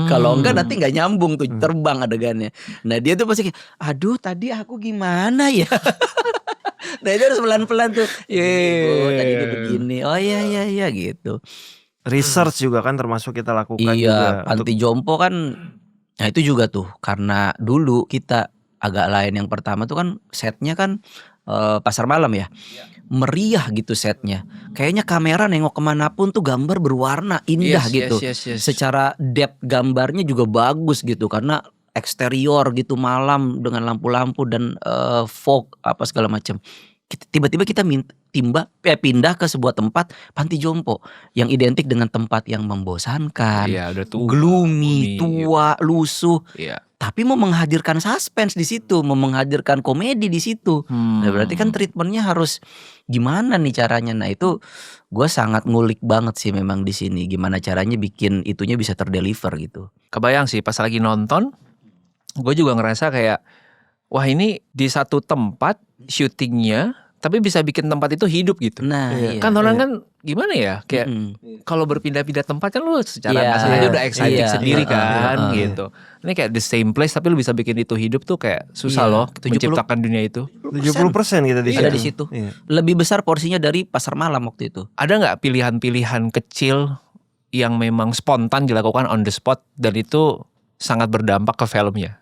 Kalau enggak nanti nggak nyambung tuh, terbang adegannya. Nah dia tuh pasti kayak, aduh tadi aku gimana ya. Nah itu harus pelan-pelan tuh. Tadi dia begini. Oh iya gitu. Research juga kan termasuk kita lakukan juga. Iya, Panti Jompo kan. Nah itu juga tuh, karena dulu kita agak lain. Yang pertama tuh kan setnya kan pasar malam ya. Meriah gitu setnya. Kayaknya kamera nengok kemanapun tuh gambar berwarna indah gitu. Yes. Secara depth gambarnya juga bagus gitu, karena eksterior gitu malam dengan lampu-lampu dan fog apa segala macam. Tiba-tiba kita pindah ke sebuah tempat Panti Jompo yang identik dengan tempat yang membosankan, Iya, udah tua, gloomy, tua, lusuh. Iya. Tapi mau menghadirkan suspense di situ, mau menghadirkan komedi di situ. Nah, berarti kan treatmentnya harus gimana nih caranya? Nah itu gue sangat ngulik banget sih memang di sini. Gimana caranya bikin itunya bisa terdeliver gitu. Kebayang sih pas lagi nonton, gue juga ngerasa kayak, wah ini di satu tempat syutingnya, tapi bisa bikin tempat itu hidup gitu. Nah, iya. Kan orang kan gimana ya, kayak kalau berpindah-pindah tempat kan lu secara nggak sengaja udah exciting sendiri kan gitu. Ini kayak the same place tapi lu bisa bikin itu hidup tuh kayak susah loh 70 menciptakan dunia itu. 70% kita di situ. Ada di situ. Iya. Lebih besar porsinya dari pasar malam waktu itu. Ada nggak pilihan-pilihan kecil yang memang spontan dilakukan on the spot dan itu sangat berdampak ke filmnya?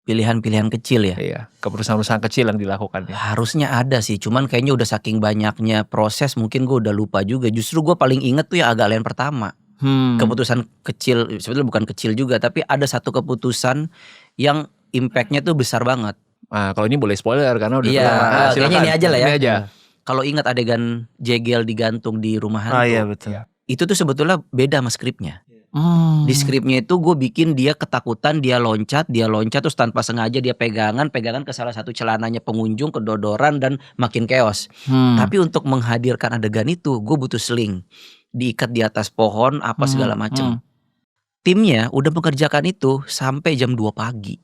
Pilihan-pilihan kecil ya. Iya, keputusan-keputusan kecil yang dilakukan ya. Harusnya ada sih, cuman kayaknya udah saking banyaknya proses mungkin gue udah lupa juga. Justru gue paling inget tuh yang agak lain pertama. Keputusan kecil, sebetulnya bukan kecil juga, tapi ada satu keputusan yang impactnya tuh besar banget. Nah, kalau ini boleh spoiler karena udah Iya, keluar. kayaknya ini aja lah ya. Ini aja. Kalau ingat adegan Jegel digantung di rumah hantu, Iya betul. itu tuh sebetulnya beda sama skripnya. Di skripnya itu gue bikin dia ketakutan, dia loncat terus tanpa sengaja dia pegangan ke salah satu celananya pengunjung, kedodoran dan makin chaos. Tapi untuk menghadirkan adegan itu gue butuh sling, diikat di atas pohon apa segala macam. Timnya udah mengerjakan itu sampai jam 2 pagi.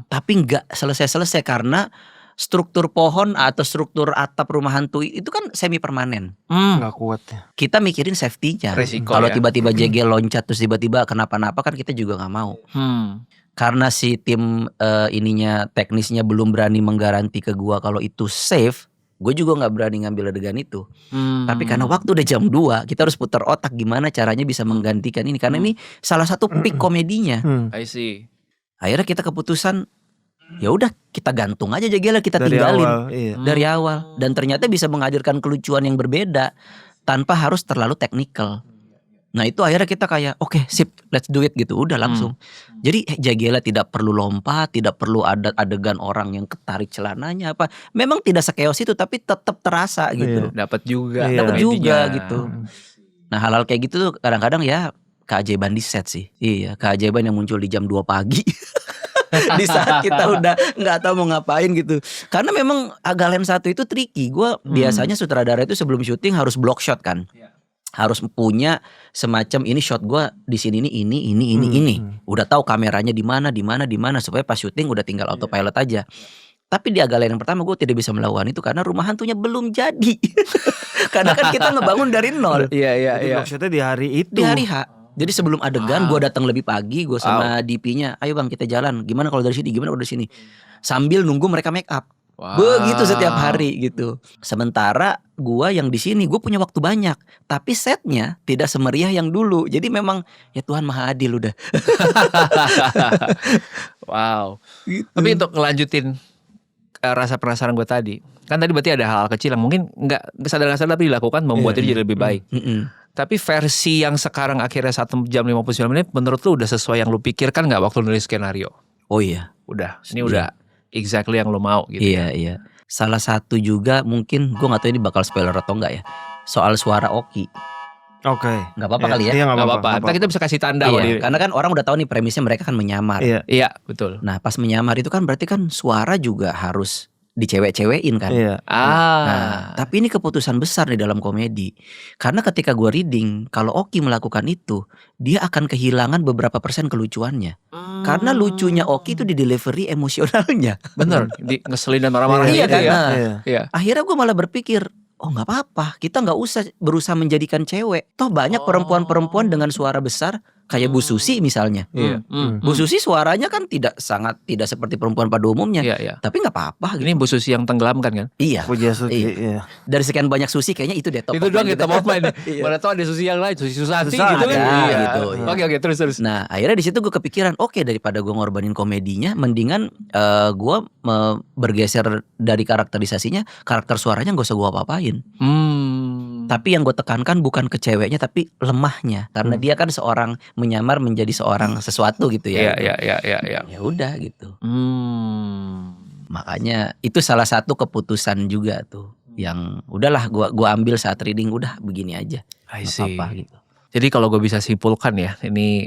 Tapi nggak selesai karena struktur pohon atau struktur atap rumah hantu itu kan semi permanen. Nggak kuat ya. Kita mikirin safety-nya. Resiko Kalau ya. tiba-tiba Jegel loncat terus tiba-tiba kenapa-napa kan kita juga nggak mau. Karena si tim ininya teknisnya belum berani menggaranti ke gua kalau itu safe, gue juga nggak berani ngambil adegan itu. Tapi karena waktu udah jam 2, kita harus putar otak gimana caranya bisa menggantikan ini, karena ini salah satu peak komedinya. I see. Akhirnya kita keputusan ya udah kita gantung aja Jegel, kita Dari tinggalin awal, iya. dari awal, dan ternyata bisa menghadirkan kelucuan yang berbeda tanpa harus terlalu teknikal. Nah itu akhirnya kita kayak oke, sip, let's do it gitu, udah langsung. Jadi Jagela tidak perlu lompat, tidak perlu ada adegan orang yang ketarik celananya apa. Memang tidak sekeos itu tapi tetap terasa gitu. Dapat juga. Iya. Dapat komedinya. juga gitu. Nah hal-hal kayak gitu tuh kadang-kadang ya keajaiban di set sih. Iya, keajaiban yang muncul di jam 2 pagi. Di saat kita udah nggak tahu mau ngapain gitu. Karena memang Agalen 1 itu tricky. Gue biasanya sutradara itu sebelum syuting harus block shot kan. Harus punya semacam ini shot gue di sini ini. Udah tahu kameranya di mana supaya pas syuting udah tinggal autopilot aja. Tapi di Agalen yang pertama gue tidak bisa melakukan itu karena rumah hantunya belum jadi. Karena kan kita ngebangun dari nol. Iya. Maksudnya di hari itu. Di hari H. Jadi sebelum adegan gue datang lebih pagi, gue sama DP-nya, ayo bang kita jalan. Gimana kalau dari sini? Gimana kalau dari sini? Sambil nunggu mereka make up. Begitu setiap hari gitu. Sementara gue yang di sini gue punya waktu banyak, tapi setnya tidak semeriah yang dulu. Jadi memang ya Tuhan Maha Adil udah. Wow. Gitu. Tapi untuk ngelanjutin rasa penasaran gue tadi, kan tadi berarti ada hal kecil yang mungkin nggak sadar tapi dilakukan membuat itu jadi lebih baik. Tapi versi yang sekarang akhirnya 1 jam 59 menit menurut lu udah sesuai yang lu pikirkan gak waktu nulis skenario? Oh iya. Udah, ini udah exactly yang lu mau gitu. Iya. Salah satu juga mungkin gue gak tahu ini bakal spoiler atau enggak ya, soal suara Oki. Oke. Nggak apa-apa kali ya? Iya Gak apa-apa, ntar kita bisa kasih tanda kok Iya, karena kan orang udah tahu nih premisnya mereka kan menyamar. Iya. Iya, betul. Nah pas menyamar itu kan berarti kan suara juga harus dicewek-cewekin kan. Iya. Nah, tapi ini keputusan besar di dalam komedi. Karena ketika gue reading, kalau Oki melakukan itu, dia akan kehilangan beberapa persen kelucuannya. Karena lucunya Oki itu di delivery emosionalnya. Bener, ngeselin dan marah-marah Iya gitu kan? ya. Nah, Iya. akhirnya gue malah berpikir, oh nggak apa-apa, kita nggak usah berusaha menjadikan cewek. Toh banyak perempuan-perempuan dengan suara besar, kayak Bu Susi misalnya. Iya. Bu Susi suaranya kan tidak seperti perempuan pada umumnya. Iya, iya. Tapi nggak apa-apa gitu. Ini Bu Susi yang tenggelamkan kan? Iya. Puja Suti. Iya. Iya. Dari sekian banyak Susi kayaknya itu deh top. Itu of doang mind kita mau main. Iya. Mana tahu ada Susi yang lain, Susi Susanti Susah gitu kan. ada, Iya. gitu, iya. Oke, terus. Nah akhirnya di situ gue kepikiran, oke, daripada gue ngorbanin komedinya, mendingan gue bergeser dari karakterisasinya, karakter suaranya gak usah gue apa-apain. Tapi yang gue tekankan bukan ke ceweknya, tapi lemahnya, karena dia kan seorang menyamar menjadi seorang sesuatu gitu ya. Iya. Ya udah gitu. Hmm. Makanya itu salah satu keputusan juga tuh, yang udahlah gua ambil saat reading, udah begini aja. I Nggak see. apa-apa gitu. Jadi kalau gue bisa simpulkan ya, ini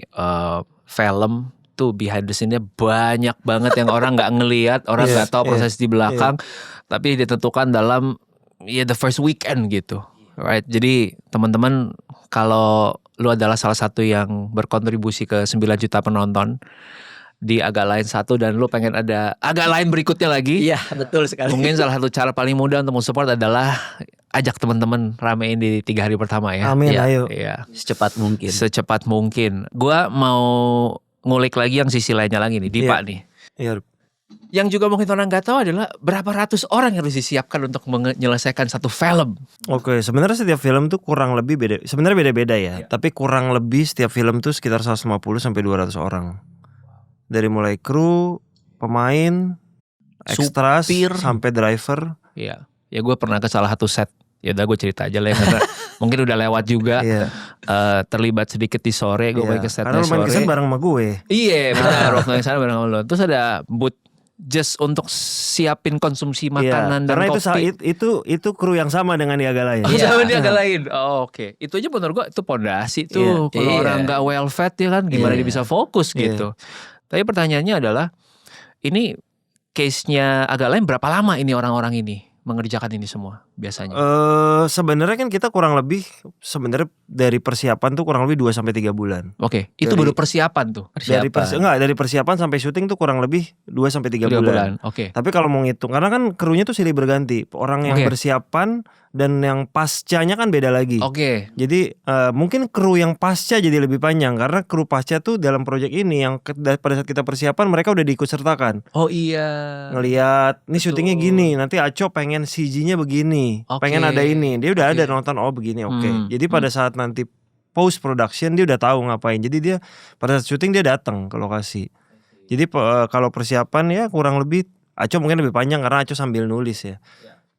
film tuh behind the scene-nya banyak banget yang orang nggak ngelihat, orang nggak tahu proses di belakang, tapi ditentukan dalam the first weekend gitu, right? Jadi teman-teman, kalau lu adalah salah satu yang berkontribusi ke 9 juta penonton di Agak Lain 1 dan lu pengen ada agak lain berikutnya lagi, Iya betul sekali. mungkin salah satu cara paling mudah untuk mensupport adalah ajak teman-teman ramein di 3 hari pertama ya. Amin, Iya. ayo. Iya. Secepat mungkin. Secepat mungkin. Gua mau ngulik lagi yang sisi lainnya lagi nih, Dipa nih. Iya. Yang juga mungkin orang nggak tahu adalah berapa ratus orang yang harus disiapkan untuk menyelesaikan satu film. Oke, sebenarnya setiap film tuh kurang lebih beda. Sebenarnya beda-beda ya, tapi kurang lebih setiap film tuh sekitar 150 sampai 200 orang. Dari mulai kru, pemain, ekstras, Supir. sampai driver. Iya. Ya gue pernah ke salah satu set. Ya udah gue cerita aja lah ya, karena mungkin udah lewat juga. Iya. Terlibat sedikit di sore, gue main ke setnya Karena lu main sore. kesan bareng sama gue. Iya benar, waktu yang sana bareng sama lo. Terus ada booth just untuk siapin konsumsi makanan dan karena kopi. itu kru yang sama dengan di Agak Lain. Oh, sama dia agak lain. Oh, oke. Itu aja menurut gua itu pondasi tuh. Kalau Iya. orang nggak well fed ya kan, gimana Iya. dia bisa fokus gitu. Tapi pertanyaannya adalah, ini case-nya Agak Lain berapa lama ini orang-orang ini mengerjakan ini semua biasanya? Sebenarnya kan kita kurang lebih sebenarnya dari persiapan tuh kurang lebih 2 sampai 3 bulan. Oke, itu dari- baru persiapan tuh. Dari persiapan sampai syuting tuh kurang lebih 2 sampai 3 3 bulan. bulan. Oke. Tapi kalau mau ngitung, karena kan krunya tuh silih berganti. Orang yang Oke. bersiapan dan yang pascanya kan beda lagi. Oke. Jadi mungkin kru yang pasca jadi lebih panjang, karena kru pasca tuh dalam proyek ini yang pada saat kita persiapan mereka udah diikut sertakan. Oh iya. Ngelihat, nih Betul. syutingnya gini, nanti Aco pengen CG-nya begini, Oke. pengen ada ini. Dia udah Oke. ada nonton, oh begini, oke. Jadi pada saat nanti post production dia udah tahu ngapain. Jadi dia pada saat syuting dia datang ke lokasi. Jadi kalau persiapan ya kurang lebih, Aco mungkin lebih panjang karena Aco sambil nulis ya.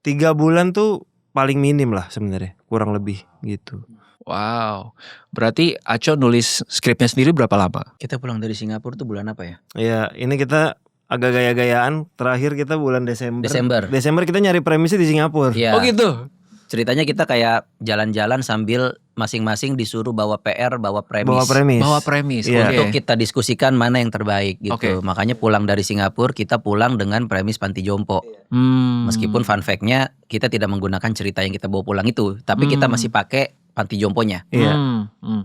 3 bulan tuh paling minim lah sebenarnya, kurang lebih gitu. Wow. Berarti Aco nulis skripnya sendiri berapa lama? Kita pulang dari Singapura tuh bulan apa ya? Ya ini kita agak gaya-gayaan. Terakhir kita bulan Desember. Desember kita nyari premisnya di Singapura. Iya. Oh gitu. Ceritanya kita kayak jalan-jalan sambil masing-masing disuruh bawa PR, bawa premis. Bawa premis. Iya. Oke. Untuk kita diskusikan mana yang terbaik gitu. Oke. Makanya pulang dari Singapura kita pulang dengan premis Panti Jompo. Meskipun fun fact-nya kita tidak menggunakan cerita yang kita bawa pulang itu, tapi kita masih pakai Panti Jomponya. Iya.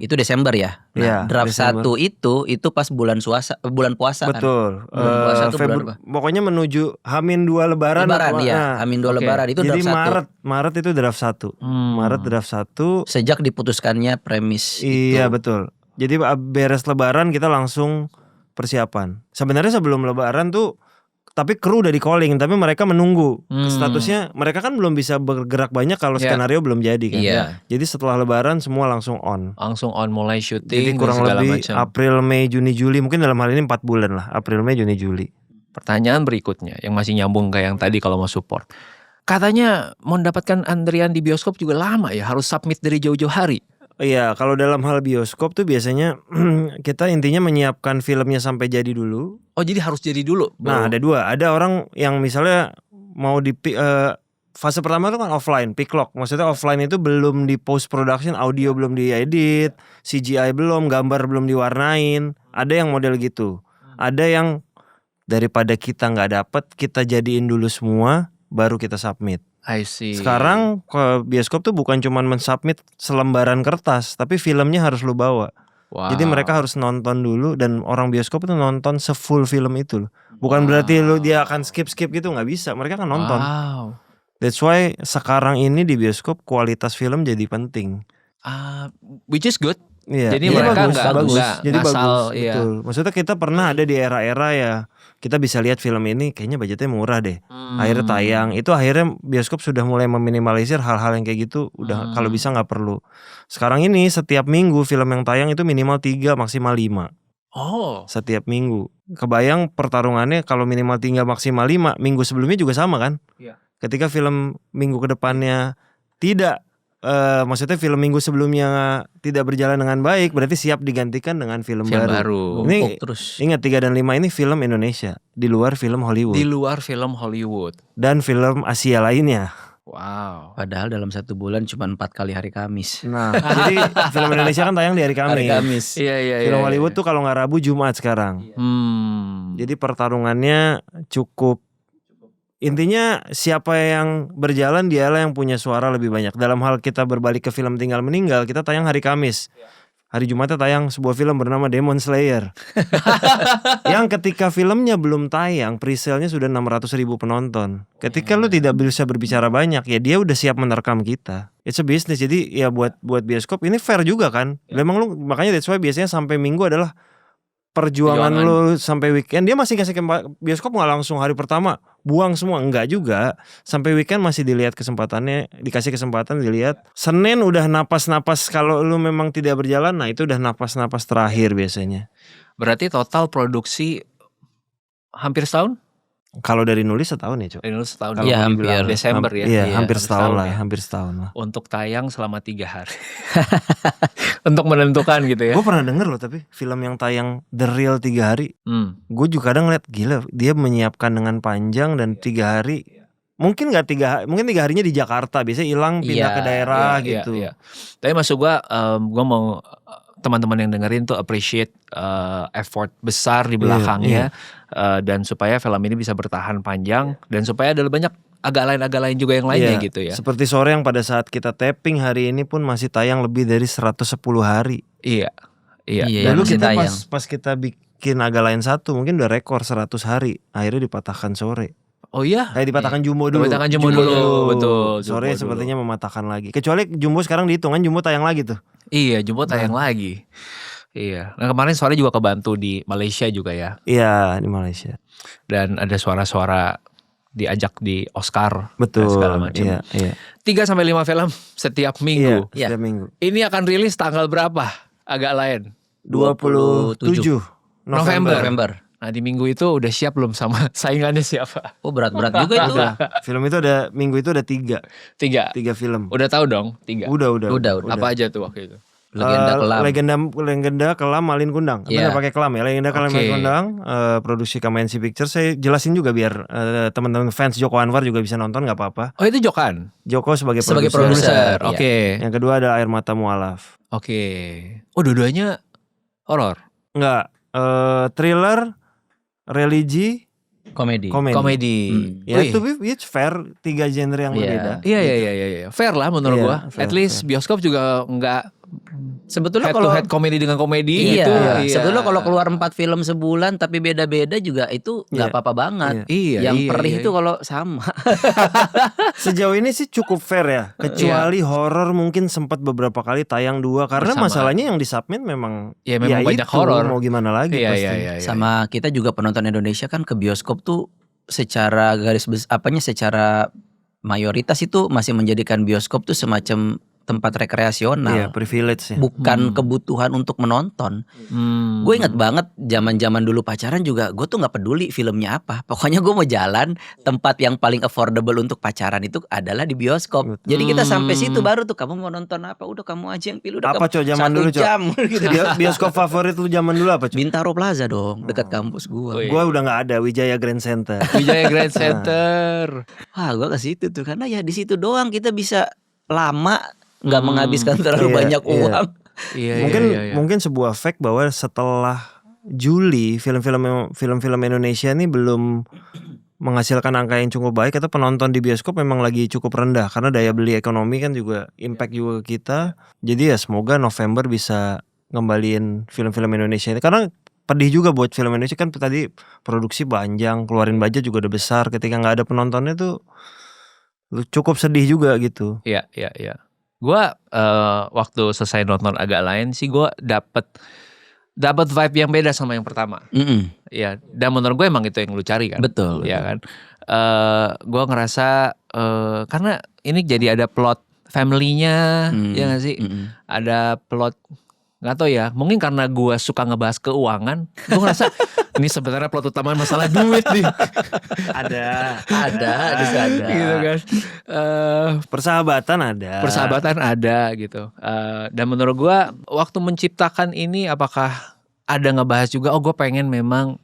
Itu Desember ya. Iya, Draft Desember. 1 itu pas bulan puasa kan. Betul. Bulan puasa tuh bulan apa? Pokoknya menuju Hamin 2 Lebaran. Lebaran apa- ya. nah. Amin 2 Oke. Lebaran itu Jadi draft 1. Maret itu draft 1. Maret draft 1. Sejak diputuskannya premis Iya itu. betul. Jadi beres Lebaran kita langsung persiapan. Sebenarnya sebelum Lebaran tuh, tapi kru udah di calling, tapi mereka menunggu. Statusnya mereka kan belum bisa bergerak banyak kalau Iya. skenario belum jadi kan. Iya. Jadi setelah Lebaran semua langsung on. Langsung on mulai syuting. Jadi dan kurang segala lebih macam. April, Mei, Juni, Juli, mungkin dalam hal ini 4 bulan lah. April, Mei, Juni, Juli. Pertanyaan berikutnya yang masih nyambung kayak yang tadi kalau mau support. Katanya mau mendapatkan antrian di bioskop juga lama ya, harus submit dari jauh-jauh hari. Iya, kalau dalam hal bioskop tuh biasanya kita intinya menyiapkan filmnya sampai jadi dulu. Oh jadi harus jadi dulu. Nah, ada dua. Ada orang yang misalnya mau di fase pertama tuh kan offline, pick lock. Maksudnya offline itu belum di post production, audio belum diedit, CGI belum, gambar belum diwarnain. Ada yang model gitu. Ada yang daripada kita nggak dapet, kita jadiin dulu semua. baru kita submit. I see. Sekarang ke bioskop tuh bukan cuma mensubmit selembaran kertas, tapi filmnya harus lu bawa. Wow. Jadi mereka harus nonton dulu, dan orang bioskop itu nonton sefull film itu loh. Bukan berarti dia akan skip gitu, nggak bisa. Mereka akan nonton. Wow. That's why sekarang ini di bioskop kualitas film jadi penting. Which is good. Iya. Jadi mereka nggak Jadi ngasal, bagus. iya. Betul. Maksudnya kita pernah ada di era-era ya, kita bisa lihat film ini kayaknya budgetnya murah deh. Akhirnya tayang. Itu akhirnya bioskop sudah mulai meminimalisir hal-hal yang kayak gitu. Udah kalau bisa nggak perlu. Sekarang ini setiap minggu film yang tayang itu minimal 3 maksimal 5. Oh. Setiap minggu. Kebayang pertarungannya kalau minimal 3 maksimal 5, minggu sebelumnya juga sama kan? Iya. Ketika film minggu kedepannya tidak maksudnya film minggu sebelumnya tidak berjalan dengan baik, berarti siap digantikan dengan film baru. Ini terus. Ingat 3 dan 5 ini film Indonesia, di luar film Hollywood. Di luar film Hollywood. Dan film Asia lainnya. Wow. Padahal dalam 1 bulan cuma 4 kali hari Kamis. Nah, jadi film Indonesia kan tayang di hari Kamis. Hari Kamis. Iya. Film Hollywood tuh kalau nggak Rabu Jumat sekarang. Jadi pertarungannya cukup. Intinya siapa yang berjalan dialah yang punya suara lebih banyak. Dalam hal kita berbalik ke film Tinggal Meninggal, kita tayang hari Kamis. Hari Jumatnya tayang sebuah film bernama Demon Slayer. Yang ketika filmnya belum tayang, pre-sale-nya sudah 600.000 penonton. Ketika lu tidak bisa berbicara banyak, ya dia udah siap menerkam kita. It's a business. Jadi ya buat bioskop ini fair juga kan. Memang lu, makanya that's why biasanya sampai Minggu adalah perjuangan lu sampai weekend. Dia masih kasih bioskop nggak langsung hari pertama buang semua, enggak juga. Sampai weekend masih dilihat kesempatannya, dikasih kesempatan dilihat. Senin udah napas-napas, kalau lu memang tidak berjalan, nah itu udah napas-napas terakhir biasanya. Berarti total produksi hampir setahun? Kalau dari nulis setahun ya, Cok. Dari nulis setahun. Iya, hampir Desember ya. Iya, hampir setahun lah, ya. hampir setahun lah. Untuk tayang selama 3 hari. Untuk menentukan gitu ya. Gue pernah denger loh, tapi film yang tayang The Real 3 hari. Gue juga kadang ngeliat, gila, dia menyiapkan dengan panjang dan 3 hari. Mungkin gak 3 hari, mungkin 3 harinya di Jakarta, biasanya hilang pindah ke daerah gitu. Iya. Tapi maksud gue mau teman-teman yang dengerin tuh appreciate effort besar di belakangnya. Dan supaya film ini bisa bertahan panjang. Dan supaya ada banyak agak lain juga yang lainnya gitu ya. Seperti Sore yang pada saat kita tapping hari ini pun masih tayang lebih dari 110 hari. Iya. Dulu kita pas kita bikin Agak Lain 1 mungkin udah rekor 100 hari. Akhirnya dipatahkan Sore. Oh iya? Dipatahkan Jumbo dulu. Dipatahkan Jumbo dulu. Betul. Sore sepertinya mematahkan lagi. Kecuali Jumbo sekarang dihitung kan, Jumbo tayang lagi tuh. Iya, Jumbo tayang lagi. Iya. Nah kemarin Sore juga kebantu di Malaysia juga ya. Iya, di Malaysia. Dan ada suara-suara diajak di Oscar. Betul. Dan segala macam. Iya. 3-5 film setiap minggu. Iya, setiap minggu. Ini akan rilis tanggal berapa? Agak Lain. 27 November. Nah di minggu itu udah siap belum sama saingannya siapa? Oh berat-berat juga itu. Film itu ada, minggu itu ada 3 film. Udah tahu dong 3? Udah. Apa aja tuh waktu itu? Legenda Kelam Malin Kundang. Benar pakai Kelam ya. Legenda Kelam Malin Kundang, produksi KMNC Pictures. Saya jelasin juga biar teman-teman fans Joko Anwar juga bisa nonton, nggak apa-apa. Oh itu Jokan? Joko sebagai produser. Oke. Yang kedua ada Air Mata Mualaf. Oke. Oh dua-duanya horor? Enggak, thriller, religi, komedi. Ya itu it's fair, 3 genre yang berbeda. Iya. Fair lah menurut gua. At least bioskop juga enggak sebetulnya head kalau to head komedi dengan komedi iya, gitu. Sebetulnya kalau keluar 4 film sebulan tapi beda-beda juga itu nggak apa-apa banget. Yang perih itu kalau sama. Sejauh ini sih cukup fair ya. Kecuali horor mungkin sempat beberapa kali tayang 2 karena masalahnya yang disubmit memang banyak horor. Mau gimana lagi pasti. Iya. Sama kita juga penonton Indonesia kan ke bioskop tuh secara secara mayoritas itu masih menjadikan bioskop tuh semacam tempat rekreasional. Iya, privilege ya. Bukan kebutuhan untuk menonton. Gue inget banget zaman-zaman dulu pacaran juga, gue tuh nggak peduli filmnya apa. Pokoknya gue mau jalan, tempat yang paling affordable untuk pacaran itu adalah di bioskop. Jadi kita sampai situ baru tuh, kamu mau nonton apa? Udah kamu aja yang pilih. Udah apa Cok zaman dulu Cok? Gitu. Bioskop favorit lu zaman dulu apa Cok? Bintaro Plaza dong, dekat kampus gue. Gue udah nggak ada, Wijaya Grand Center. Wijaya Grand Center. Wah, gue ke situ tuh karena ya di situ doang kita bisa lama. Nggak menghabiskan terlalu banyak uang. Mungkin sebuah fact bahwa setelah Juli film-film Indonesia ini belum menghasilkan angka yang cukup baik atau penonton di bioskop memang lagi cukup rendah karena daya beli ekonomi kan juga impact juga ke kita. Jadi ya semoga November bisa ngembaliin film-film Indonesia ini karena pedih juga buat film Indonesia kan tadi produksi panjang, keluarin budget juga udah besar, ketika nggak ada penontonnya tuh cukup sedih juga gitu. Iya. Gue waktu selesai nonton Agak Lain sih gue dapet vibe yang beda sama yang pertama. Ya, dan menurut gue emang itu yang lu cari kan. Betul. Ya kan. Gue ngerasa karena ini jadi ada plot family-nya, ya nggak sih? Ada plot nggak tahu ya. Mungkin karena gue suka ngebahas keuangan, gue ngerasa ini sebenarnya plot utama masalah duit nih. Ada Gitu kan. Persahabatan ada gitu. Dan menurut gue waktu menciptakan ini apakah ada ngebahas juga gue pengen memang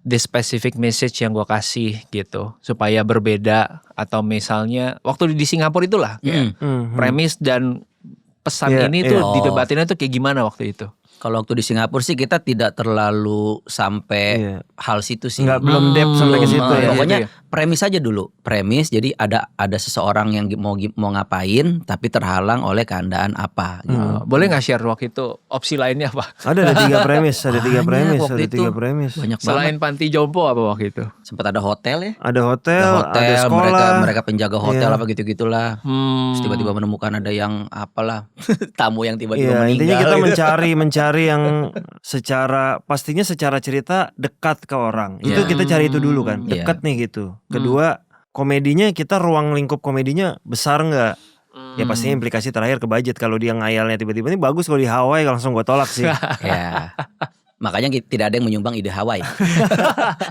the specific message yang gue kasih gitu supaya berbeda, atau misalnya waktu di Singapura itulah kayak premis dan pesan ini tuh didebatinnya tuh kayak gimana waktu itu. Kalau waktu di Singapura sih kita tidak terlalu sampai hal situ sih. Belum depth sampai ke situ ya. Pokoknya premis aja dulu. Premis jadi ada seseorang yang mau ngapain tapi terhalang oleh keadaan apa gitu. Boleh nggak share waktu itu opsi lainnya apa? Ada 3 premis, ada 3 premis, waktu ada itu. 3 premis. Banyak Selain banget. panti jompo apa waktu itu? Sempat ada hotel ya. Ada hotel, ada sekolah. mereka penjaga hotel Iya. apa gitu-gitulah. Terus tiba-tiba menemukan ada yang apalah tamu yang tiba-tiba Iya, meninggal. intinya kita gitu. mencari yang pastinya secara cerita dekat ke orang. Itu kita cari itu dulu kan, dekat nih gitu. Kedua, komedinya kita ruang lingkup komedinya besar nggak? Ya pastinya implikasi terakhir ke budget. Kalau dia ngayalnya tiba-tiba ini bagus, kalau di Hawaii langsung gue tolak sih. Ya. Makanya tidak ada yang menyumbang ide Hawaii.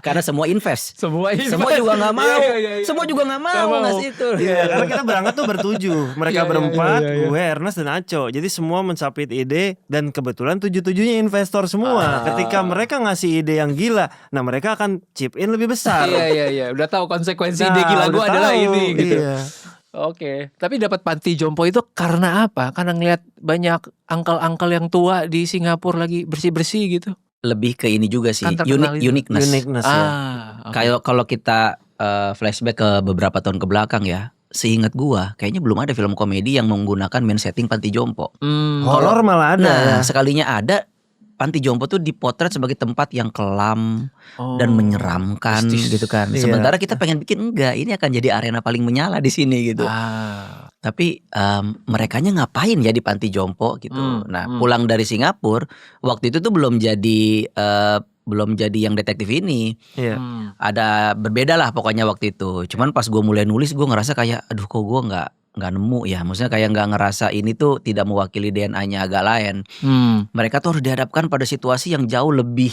Karena semua invest. Semua juga nggak mau. Semua juga nggak mau ngasih itu. Iya, karena kita berangkat tuh bertujuh. Mereka berempat, gue, Ernest dan Aco. Jadi semua mensubmit ide dan kebetulan 7-7-nya investor semua. Ketika mereka ngasih ide yang gila, nah mereka akan chip in lebih besar. Iya. Udah tahu konsekuensi ide gila gue adalah ini gitu. Iya. Oke, tapi dapat panti jompo itu karena apa? Karena ngelihat banyak uncle-uncle yang tua di Singapura lagi bersih-bersih gitu. Lebih ke ini juga sih, Kan terkenal itu. Uniqueness ya. Kayak kalau kita flashback ke beberapa tahun ke belakang ya, seingat gua kayaknya belum ada film komedi yang menggunakan main setting panti jompo. Horor malah ada. Nah, sekalinya ada, panti jompo tuh dipotret sebagai tempat yang kelam dan menyeramkan gitu kan. Iya. Sementara kita pengen bikin enggak, ini akan jadi arena paling menyala di sini gitu. Tapi merekanya ngapain ya di panti jompo gitu. Pulang dari Singapura waktu itu tuh belum jadi yang detektif ini. Iya. Ada berbeda lah pokoknya waktu itu. Cuman pas gue mulai nulis gue ngerasa kayak aduh kok gue nggak nemu ya. Maksudnya kayak nggak ngerasa ini tuh tidak mewakili DNA-nya Agak Lain. Mereka tuh harus dihadapkan pada situasi yang jauh lebih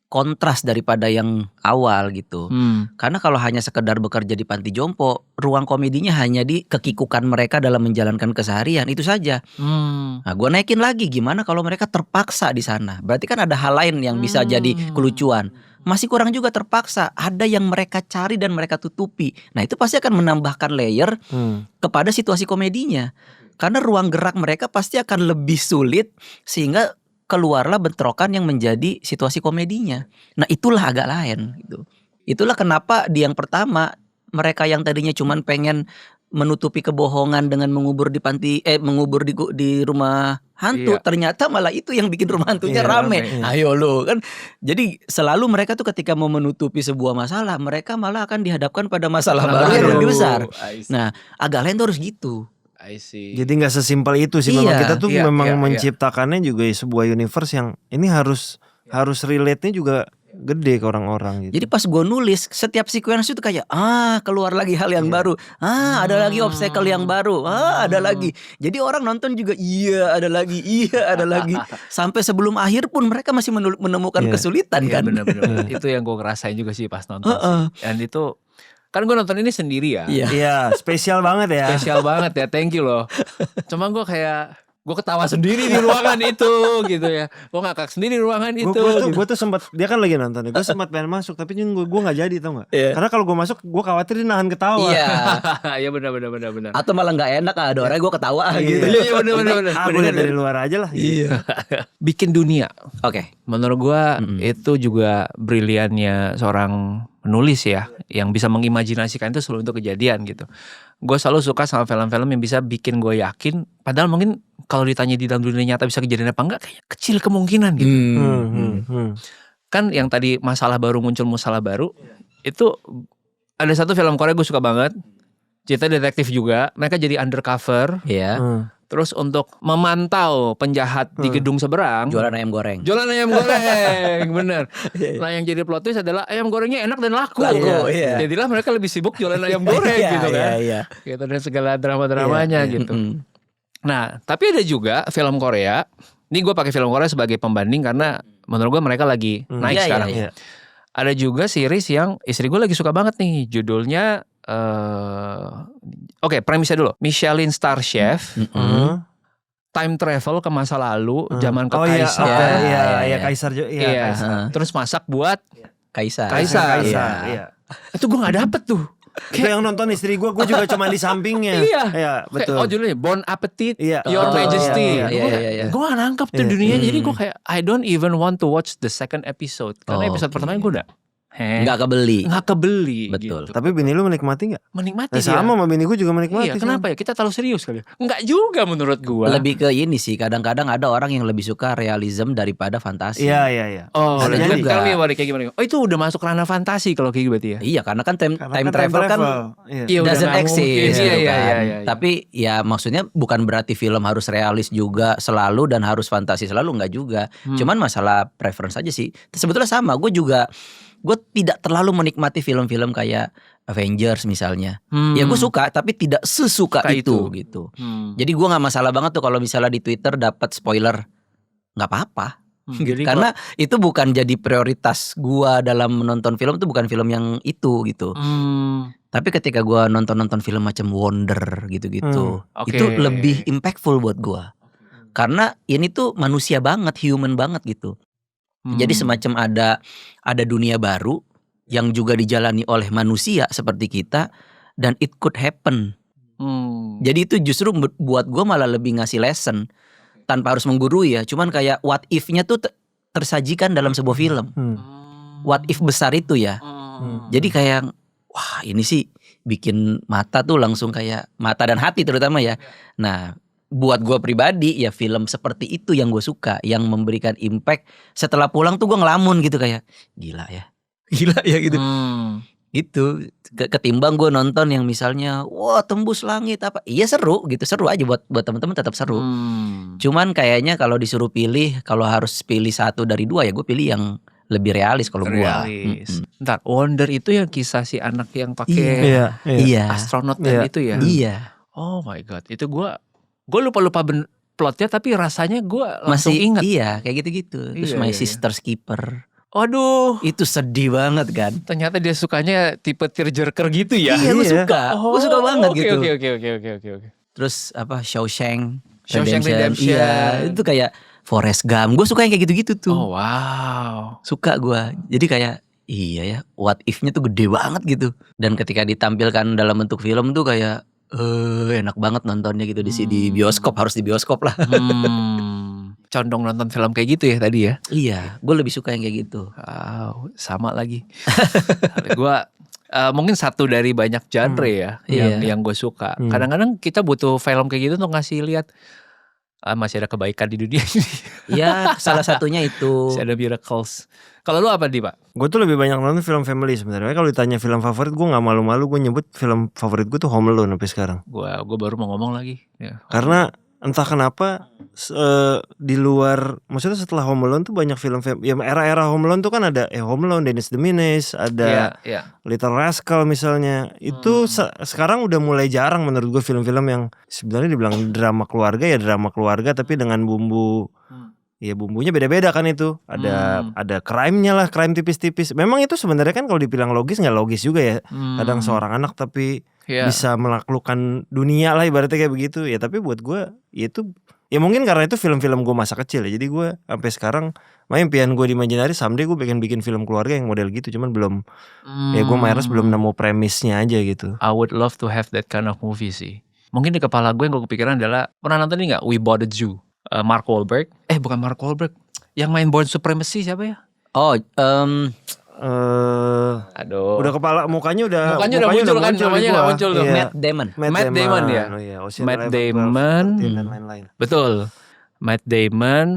kontras daripada yang awal gitu. Karena kalau hanya sekedar bekerja di panti jompo, ruang komedinya hanya di kekikukan mereka dalam menjalankan keseharian itu saja. Nah, gue naikin lagi gimana kalau mereka terpaksa di sana. Berarti kan ada hal lain yang bisa jadi kelucuan. Masih kurang juga terpaksa. Ada yang mereka cari dan mereka tutupi. Nah, itu pasti akan menambahkan layer kepada situasi komedinya. Karena ruang gerak mereka pasti akan lebih sulit sehingga keluarlah bentrokan yang menjadi situasi komedinya. Nah, itulah Agak Lain gitu. Itulah kenapa di yang pertama mereka yang tadinya cuman pengen menutupi kebohongan dengan mengubur di rumah hantu, ternyata malah itu yang bikin rumah hantunya rame. Ayo lo kan. Jadi selalu mereka tuh ketika mau menutupi sebuah masalah, mereka malah akan dihadapkan pada masalah baru yang lebih besar. Nah, Agak Lain tuh harus gitu. Jadi nggak sesimpel itu sih. Memang kita tuh memang menciptakannya juga sebuah universe yang ini harus relate-nya juga gede ke orang-orang gitu. Jadi pas gue nulis setiap sequence itu kayak keluar lagi hal yang baru, ada lagi obstacle yang baru, ada lagi. Jadi orang nonton juga ada lagi. Sampai sebelum akhir pun mereka masih menemukan kesulitan kan. Bener-bener. Itu yang gue ngerasain juga sih pas nonton sih. Dan itu kan gue nonton ini sendiri ya. Iya, spesial banget ya. Spesial banget ya, thank you loh. Cuma gue kayak Gue ketawa sendiri di ruangan itu gitu ya. Gue ngakak sendiri di ruangan itu. Gue tuh sempat, dia kan lagi nonton, gue sempat pengen masuk tapi gue nggak jadi, tau nggak? Karena kalau gue masuk gue khawatir dia nahan ketawa. Iya. Iya benar. Atau malah nggak enak, ada orang gue ketawa gitu. Iya benar. Gue lihat dari luar aja lah. Iya. Bikin dunia. Oke. Menurut gue itu juga briliannya seorang penulis ya, yang bisa mengimajinasikan itu selalu untuk kejadian gitu. Gue selalu suka sama film-film yang bisa bikin gue yakin, padahal mungkin kalau ditanya di dalam dunia nyata bisa kejadian apa enggak, kayak kecil kemungkinan gitu. Kan yang tadi masalah baru muncul masalah baru, itu ada satu film Korea gue suka banget, cerita detektif juga, mereka jadi undercover. Iya. Terus untuk memantau penjahat di gedung seberang, Jualan ayam goreng. bener. Nah yang jadi plot twist adalah ayam gorengnya enak dan laku. Iya. Jadilah mereka lebih sibuk jualan ayam goreng gitu kan. Iya. Gitu, dan segala drama-dramanya gitu. Nah tapi ada juga film Korea. Ini gue pakai film Korea sebagai pembanding karena menurut gue mereka lagi naik sekarang. Iya. Ada juga series yang istri gue lagi suka banget nih. Judulnya Oke, premisnya dulu. Michelin Star Chef, time travel ke masa lalu, zaman ke Kaisar. Iya, Kaisar juga. Iya. Terus masak buat Kaisar. Iya. itu gue nggak dapet tuh. Itu yang nonton istri gue juga cuma di sampingnya. Iya, betul. Oh judulnya Bon Appetit, Iya. Your Majesty. Iya. Gue gak nangkep tuh dunianya. Jadi gue kayak I don't even want to watch the second episode. Karena episode pertamanya gue udah Nggak kebeli. gitu. Betul. Tapi bini lu menikmati gak? Menikmati Sama sama bini gue juga menikmati. Iya, kenapa ya? Kita terlalu serius kali ya? Enggak juga menurut gue. Lebih ke ini sih, kadang-kadang ada orang yang lebih suka realism daripada fantasi. Iya. Oh, Ada jadi juga. kalau kayak gimana? Oh, itu udah masuk ranah fantasi kalau kayak gitu berarti ya? Iya, karena kan time travel kan Iya, udah doesn't nggak exist mungkin. gitu Iya. kan. Tapi ya maksudnya bukan berarti film harus realis juga selalu dan harus fantasi selalu, enggak juga. Cuman masalah preference aja sih. Sebetulnya sama, gue tidak terlalu menikmati film-film kayak Avengers misalnya. Ya gue suka tapi tidak sesuka itu gitu. Jadi gue nggak masalah banget tuh kalau misalnya di Twitter dapat spoiler, nggak apa-apa. Jadi Karena itu bukan jadi prioritas gue dalam menonton film, tuh bukan film yang itu gitu. Tapi ketika gue nonton film macam Wonder gitu-gitu, Oke. itu lebih impactful buat gue. Karena ini tuh manusia banget, human banget gitu. Jadi semacam ada dunia baru yang juga dijalani oleh manusia seperti kita, dan it could happen. Jadi itu justru buat gue malah lebih ngasih lesson tanpa harus menggurui ya. Cuman kayak what if-nya tuh tersajikan dalam sebuah film. What if besar itu ya. Jadi kayak wah ini sih bikin mata tuh langsung kayak mata dan hati terutama ya. Nah buat gue pribadi ya film seperti itu yang gue suka, yang memberikan impact. Setelah pulang tuh gue ngelamun gitu kayak gila ya gitu. Itu ketimbang gue nonton yang misalnya wah tembus langit apa, iya seru aja buat teman-teman, tetap seru. Cuman kayaknya kalau disuruh pilih, kalau harus pilih satu dari dua ya gue pilih yang lebih realis kalau gue. Bentar, Wonder itu yang kisah si anak yang pakai Iya. astronot dan itu ya. Iya. Oh my god, itu gue lupa plotnya tapi rasanya gue langsung Masih ingat. Iya kayak gitu-gitu. Terus Iya, My iya. Sister's Keeper. Aduh, Itu sedih banget kan. ternyata dia sukanya tipe tearjerker gitu ya. Iya gue suka. Gue suka banget gitu. Oke. Terus apa Shawshank Redemption. Iya, itu kayak Forrest Gump. Gue suka yang kayak gitu-gitu tuh. Oh wow. Suka gue. Jadi kayak iya ya, what if-nya tuh gede banget gitu. Dan ketika ditampilkan dalam bentuk film tuh kayak enak banget nontonnya gitu di bioskop, harus di bioskop lah. Condong nonton film kayak gitu ya tadi ya. Iya, gue lebih suka yang kayak gitu. Wow, sama lagi. Gue mungkin satu dari banyak genre ya yang gue suka. Kadang-kadang kita butuh film kayak gitu untuk ngasih lihat masih ada kebaikan di dunia ini. Ya salah satunya itu. Masih ada miracles. Kalau lu apa nih Pak? Gue tuh lebih banyak nonton film family sebenarnya. Kalau ditanya film favorit, gue nggak malu-malu gue nyebut film favorit gue tuh Home Alone sampai sekarang. Gue baru mau ngomong lagi. Ya. Karena entah kenapa di luar, maksudnya setelah Home Alone tuh banyak film ya era-era Home Alone tuh kan ada Home Alone, Dennis the Menace, ada Little Rascal misalnya. Itu sekarang udah mulai jarang menurut gue film-film yang sebenarnya dibilang drama keluarga tapi dengan bumbu ya bumbunya beda-beda kan itu. Ada crime-nya lah, crime tipis-tipis. Memang itu sebenarnya kan kalau dibilang logis nggak logis juga ya. Kadang seorang anak tapi bisa menaklukkan dunia lah ibaratnya kayak begitu. Ya tapi buat gue itu Ya mungkin karena itu film-film gue masa kecil ya. Jadi gue sampai sekarang impian gue di Imaginary someday gue pengen bikin film keluarga yang model gitu. Cuman belum ya gue Myers belum nemu premisnya aja gitu. I would love to have that kind of movie sih. Mungkin di kepala gue yang gue kepikiran adalah, pernah nonton ini gak? We Bought a Zoo. Mark Wahlberg. Bukan Mark Wahlberg. Yang main Born Supremacy siapa ya? Oh, Aduh. Udah kepala mukanya udah muncul kan, namanya gak muncul tuh. Iya. Matt Damon. Matt Damon ya. Oh, iya. Ocean Matt 11, Damon. 12, 13 dan lain-lain. Betul. Matt Damon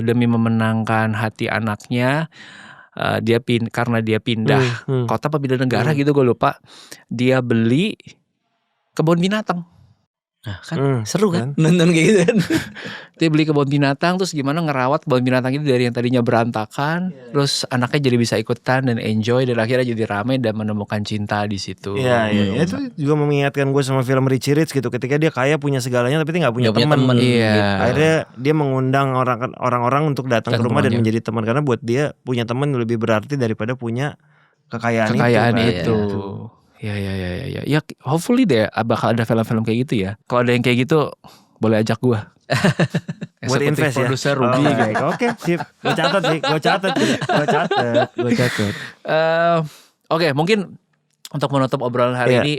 demi memenangkan hati anaknya, karena dia pindah kota apa pindah negara gitu gue lupa, dia beli kebun binatang. Nah, kan seru kan nonton kayak gitu kan. Dia beli kebun binatang, terus gimana ngerawat kebun binatang itu dari yang tadinya berantakan, terus anaknya jadi bisa ikutan dan enjoy, dan akhirnya jadi ramai dan menemukan cinta di situ. Iya. Itu juga mengingatkan gue sama film Richie Rich gitu. Ketika dia kaya punya segalanya tapi dia nggak punya teman. Iya. Akhirnya dia mengundang orang-orang untuk datang ke rumah dan menjadi teman, karena buat dia punya teman lebih berarti daripada punya kekayaan itu. Ya, hopefully deh bakal ada film-film kayak gitu ya. Kalau ada yang kayak gitu, boleh ajak gue. Buat invest ya. Produser Ruby. Oke, sip. Gue catat. Oke, mungkin untuk menutup obrolan hari ini,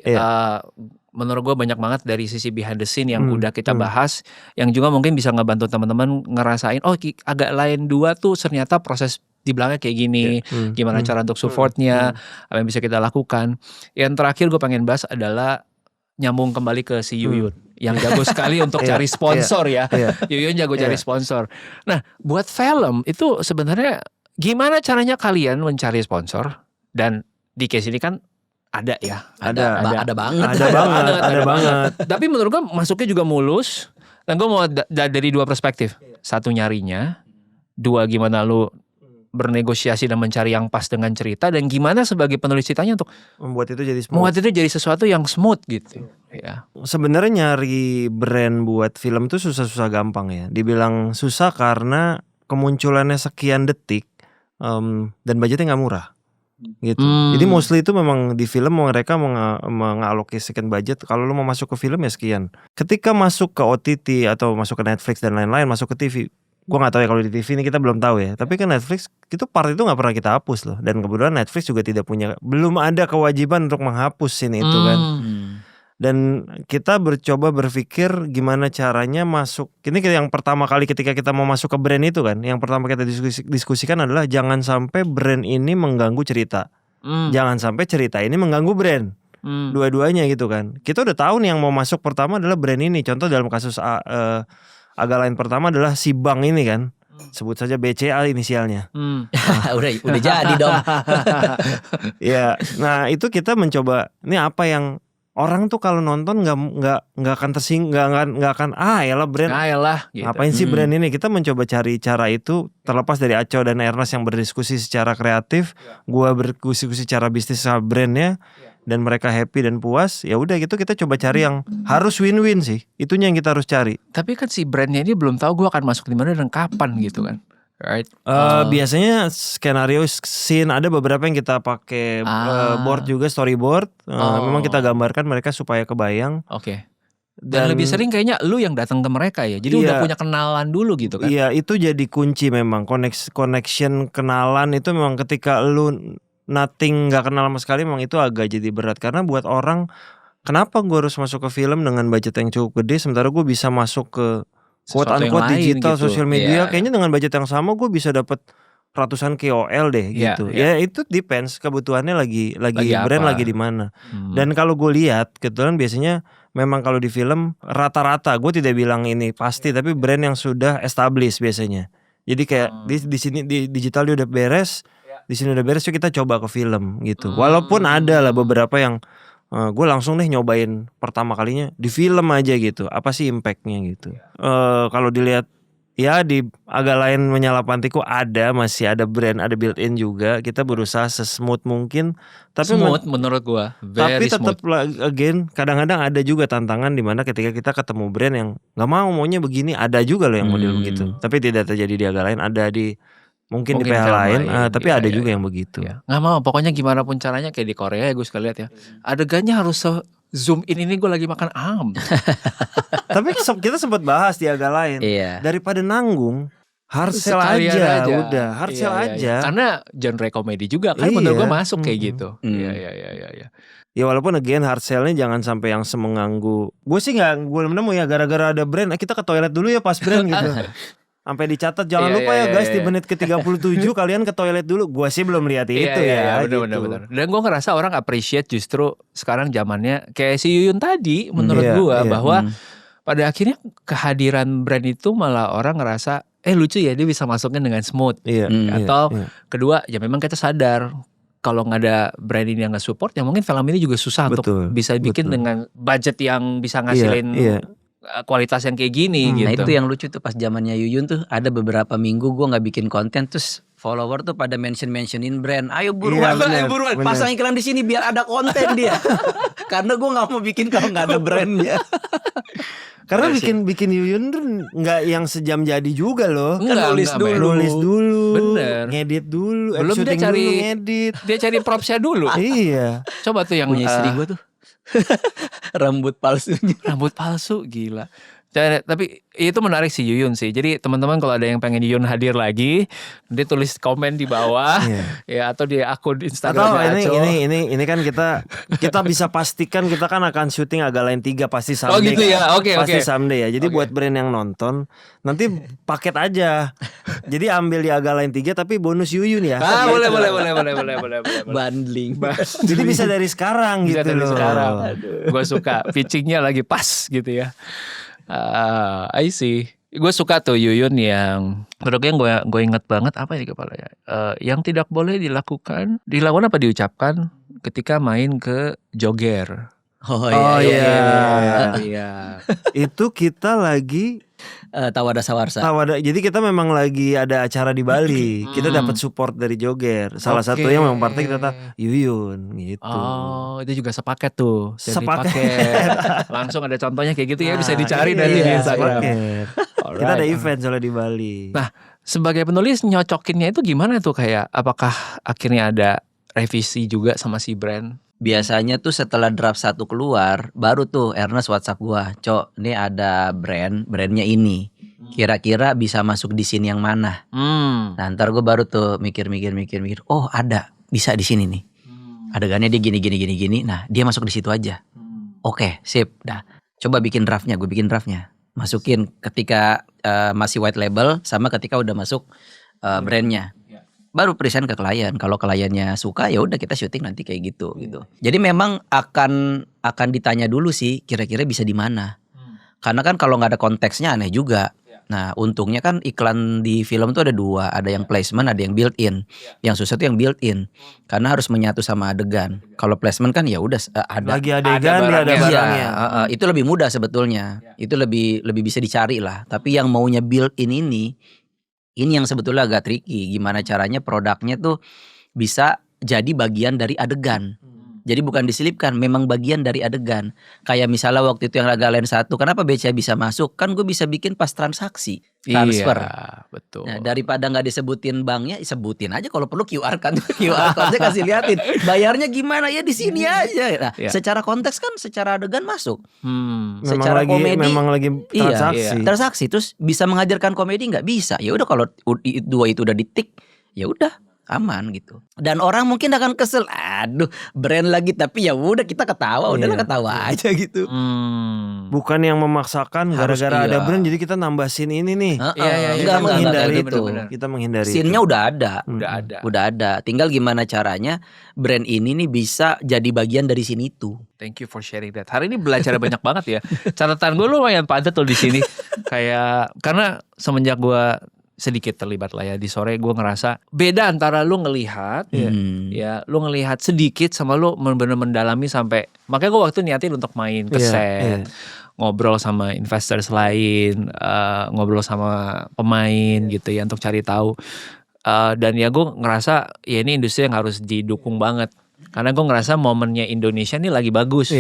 menurut gue banyak banget dari sisi behind the scene yang udah kita bahas, yang juga mungkin bisa ngebantu teman-teman ngerasain, agak lain dua tuh ternyata proses di belakangnya kayak gini, gimana cara untuk supportnya, apa yang bisa kita lakukan. Yang terakhir gue pengen bahas adalah nyambung kembali ke si Yuyun yang jago sekali untuk cari sponsor ya. Yuyun jago cari sponsor. Nah, buat film itu sebenarnya gimana caranya kalian mencari sponsor? Dan di case ini kan ada ya, ada banget. Ada banget. Tapi menurut gue masuknya juga mulus. Dan gue mau dari dua perspektif. Satu, nyarinya. Dua, gimana lu bernegosiasi dan mencari yang pas dengan cerita, dan gimana sebagai penulis ceritanya untuk membuat itu jadi sesuatu yang smooth gitu. Ya. Sebenarnya nyari brand buat film tuh susah-susah gampang ya. Dibilang susah karena kemunculannya sekian detik dan budgetnya nggak murah gitu. Jadi mostly itu memang di film mereka mengalokasikan budget. Kalau lu mau masuk ke film ya sekian. Ketika masuk ke OTT atau masuk ke Netflix dan lain-lain, masuk ke TV, gue nggak tahu ya kalau di TV ini kita belum tahu ya. Tapi kan Netflix itu part itu nggak pernah kita hapus loh. Dan kebetulan Netflix juga belum ada kewajiban untuk menghapus scene itu kan. Dan kita coba berpikir gimana caranya masuk. Ini yang pertama kali ketika kita mau masuk ke brand itu kan, yang pertama kita diskusikan adalah jangan sampai brand ini mengganggu cerita. Jangan sampai cerita ini mengganggu brand. Dua-duanya gitu kan. Kita udah tahu nih yang mau masuk pertama adalah brand ini. Contoh dalam kasus agak lain pertama adalah si bank ini kan, sebut saja BCA inisialnya. udah jadi dong. Ya, nah itu kita mencoba ini apa yang orang tuh kalau nonton nggak akan nggak akan yalah brand, gitu. Ngapain sih brand ini? Kita mencoba cari cara itu, terlepas dari Aco dan Ernest yang berdiskusi secara kreatif, gua berdiskusi secara bisnis sama brandnya. Dan mereka happy dan puas, ya udah gitu kita coba cari yang harus win-win sih. Itunya yang kita harus cari. Tapi kan si brandnya ini belum tahu gue akan masuk di mana dan kapan gitu kan. Right? Biasanya skenario scene ada beberapa yang kita pakai board juga, storyboard. Memang kita gambarkan mereka supaya kebayang. Oke. Dan lebih sering kayaknya lu yang datang ke mereka ya. Jadi udah punya kenalan dulu gitu kan. Iya, itu jadi kunci memang. Connection kenalan itu memang ketika lu nggak kenal sama sekali, memang itu agak jadi berat. Karena buat orang, kenapa gue harus masuk ke film dengan budget yang cukup gede sementara gue bisa masuk ke quote unquote digital gitu, sosial media, kayaknya dengan budget yang sama gue bisa dapat ratusan KOL deh gitu. Ya itu depends kebutuhannya lagi brand lagi di mana. Dan kalau gue lihat kebetulan biasanya memang kalau di film rata-rata, gue tidak bilang ini pasti, tapi brand yang sudah established biasanya. Jadi kayak di sini di digital dia udah beres, di sini udah beres, yuk kita coba ke film gitu. Walaupun ada lah beberapa yang gue langsung deh nyobain pertama kalinya di film aja gitu. Apa sih impactnya gitu? Kalau dilihat ya di agak lain menyalapantiku masih ada brand, ada built-in juga. Kita berusaha sesmooth mungkin. Tapi smooth menurut gue. Tapi tetap again kadang-kadang ada juga tantangan di mana ketika kita ketemu brand yang nggak maunya begini, ada juga loh yang model begitu. Tapi tidak terjadi di agak lain, ada di mungkin di PH lain, tapi ada juga yang begitu. Nggak mau, pokoknya gimana pun caranya kayak di Korea ya gue sekali lihat ya. Adegannya harus zoom in ini gue lagi makan Tapi kita sempat bahas di agak lain. Iya. Daripada nanggung, hard sell Sekalian aja, aja. udah hard sell Iya. aja. Karena genre komedi juga kan Iya. menurut gue masuk kayak gitu. Hmm. Iya. Ya walaupun again hard sell-nya jangan sampai yang semenganggu. Gue sih nggak, gue nemu ya gara-gara ada brand, kita ke toilet dulu ya pas brand gitu. Sampai dicatat jangan Iya, lupa iya, ya guys iya. di menit ke-37 kalian ke toilet dulu. Gue sih belum lihat itu ya. Bener. Dan gue ngerasa orang appreciate justru sekarang zamannya kayak si Yuyun tadi menurut Iya, gue iya. bahwa pada akhirnya kehadiran brand itu malah orang ngerasa lucu ya dia bisa masukin dengan smooth. Iya. Atau iya. kedua ya memang kita sadar kalau nggak ada brand ini yang nggak support ya mungkin film ini juga susah Betul, untuk bisa bikin betul. dengan budget yang bisa ngasilin Iya. kualitas yang kayak gini gitu. Nah itu yang lucu tuh pas zamannya Yuyun tuh ada beberapa minggu gue nggak bikin konten terus follower tuh pada mentionin brand. Ayo buruan, Iya, bener, buruan bener. pasang iklan di sini biar ada konten dia. Karena gue nggak mau bikin kalau nggak ada brandnya. Karena bikin Yuyun tuh nggak yang sejam jadi juga loh. Enggak, nulis enggak, dulu. men. Nulis dulu, Bener. ngedit dulu, Belum dia syuting cari- dulu, ngedit. Dia cari propsnya dulu. Iya. Coba tuh yang Punya istri gue tuh rambut palsunya. rambut palsu gila. Tapi itu menarik sih Yuyun sih. Jadi teman-teman kalau ada yang pengen Yuyun hadir lagi, dia tulis komen di bawah ya atau di akun Atau Instagramnya Aco. ini kan kita bisa pastikan kita kan akan syuting agak lain 3 pasti someday. Oh gitu ya. Oke. Pasti someday ya. Jadi buat brand yang nonton nanti paket aja. Jadi ambil di agak lain 3 tapi bonus Yuyun ya. Boleh. Bundling. Jadi bisa dari sekarang Bisa gitu dari loh. sekarang. Gue suka pitchingnya lagi pas gitu ya. I see. Gue suka tuh Yuyun yang produknya gue inget banget apa di kepala ya. Yang tidak boleh dilakukan apa diucapkan ketika main ke Jogger. Oh Iya. Itu kita lagi Tawada Sawarsa. jadi kita memang lagi ada acara di Bali. Kita dapat support dari Jogger. Salah Oke. satunya memang partai kita Yuyun gitu. Oh, itu juga sepaket tuh. Jadi Sepaket. paket. Langsung ada contohnya kayak gitu ya bisa dicari Iya, nanti di Instagram. sepaket. Alright. Kita ada event soalnya di Bali. Nah, sebagai penulis nyocokinnya itu gimana tuh kayak apakah akhirnya ada revisi juga sama si brand? Biasanya tuh setelah draft 1 keluar, baru tuh Ernest WhatsApp gua, Cok, ini ada brandnya ini. Kira-kira bisa masuk di scene yang mana? Nah, ntar gue baru tuh mikir. Oh, ada, bisa di sini nih. Adegannya dia gini. Nah, dia masuk di situ aja. Oke, sip. Dah, coba bikin draftnya. Gue bikin draftnya. Masukin ketika masih white label sama ketika udah masuk brandnya. Baru present ke klien. Kalau kliennya suka ya udah kita syuting nanti kayak gitu. Jadi memang akan ditanya dulu sih kira-kira bisa di mana. Karena kan kalau nggak ada konteksnya aneh juga. Nah, untungnya kan iklan di film tuh ada 2, ada yang placement, ada yang built in. Yang susah tuh yang built in. Karena harus menyatu sama adegan. Kalau placement kan ya udah ada. Lagi adegan dia ada barangnya. barangnya. Iya, itu lebih mudah sebetulnya. Itu lebih bisa dicari lah. Tapi yang maunya built in ini yang sebetulnya agak tricky. Gimana caranya produknya tuh bisa jadi bagian dari adegan. Jadi bukan diselipkan, memang bagian dari adegan. Kayak misalnya waktu itu yang Raga Lain 1, kenapa BCA bisa masuk? Kan gue bisa bikin pas transaksi, transfer. Iya, betul. Nah, daripada nggak disebutin banknya, sebutin aja kalau perlu QR kan, QR code-nya kasih liatin. Bayarnya gimana ya di sini aja. Nah, Iya. secara konteks kan, secara adegan masuk. Memang Secara lagi komedi, memang lagi iya, transaksi. Transaksi terus bisa mengajarkan komedi nggak bisa. Ya udah kalau 2 itu udah ditik, ya udah aman gitu. Dan orang mungkin akan kesel, aduh brand lagi tapi ya udah kita ketawa, udahlah ketawa aja gitu. Bukan yang memaksakan Harus, gara-gara ada iya. brand jadi kita nambah scene ini nih. Iya, Kita menghindari enggak, itu. bener-bener. Kita menghindari Scene-nya itu. udah ada. Udah ada. Tinggal gimana caranya brand ini nih bisa jadi bagian dari scene itu. Thank you for sharing that. Hari ini belajar banyak banget ya. Catatan gue lumayan padat loh di sini. Kayak karena semenjak gue sedikit terlibat lah ya di sore, gue ngerasa beda antara lu ngelihat ya lu ngelihat sedikit sama lu bener-bener mendalami sampai, makanya gue waktu niatin untuk main ke set, ngobrol sama investors lain, ngobrol sama pemain gitu ya untuk cari tahu. Dan ya gue ngerasa ya ini industri yang harus didukung banget karena gue ngerasa momennya Indonesia ini lagi bagus.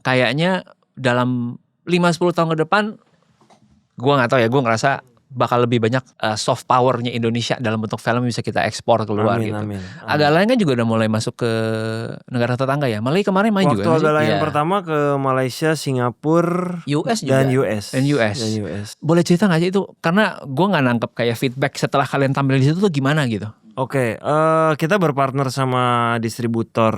Kayaknya dalam 5-10 tahun ke depan gue nggak tahu ya, gue ngerasa bakal lebih banyak soft powernya Indonesia dalam bentuk film yang bisa kita ekspor keluar Amin, gitu. amin. Agak lain kan juga udah mulai masuk ke negara tetangga ya. Malaysia kemarin main Waktu juga kan sih? agak lain Iya. pertama ke Malaysia, Singapura, US juga. dan US. Dan US. Dan US. Boleh cerita gak sih itu? Karena gue gak nangkep kayak feedback setelah kalian tampil di situ tuh gimana gitu. Oke, kita berpartner sama distributor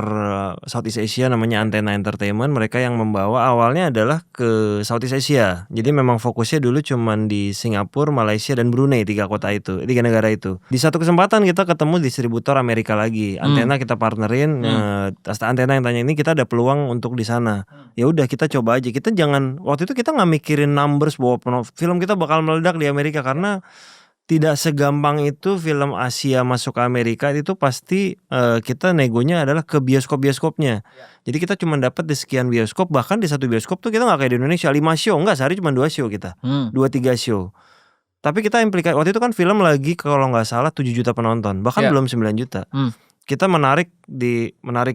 Southeast Asia namanya Antena Entertainment. Mereka yang membawa awalnya adalah ke Southeast Asia. Jadi memang fokusnya dulu cuman di Singapura, Malaysia, dan Brunei, 3 negara itu. Di satu kesempatan kita ketemu distributor Amerika lagi. Antena kita partnerin. Antena yang tanya ini kita ada peluang untuk di sana. Ya udah kita coba aja. Kita jangan, waktu itu kita nggak mikirin numbers bahwa film kita bakal meledak di Amerika, karena tidak segampang itu film Asia masuk ke Amerika. Itu pasti kita negonya adalah ke bioskop-bioskopnya. Jadi kita cuma dapat di sekian bioskop. Bahkan di satu bioskop tuh kita gak kayak di Indonesia 5 show. Enggak, sehari cuma 2 show kita, 2-3 show. Tapi kita waktu itu kan film lagi kalau gak salah 7 juta penonton. Bahkan belum 9 juta. Kita menarik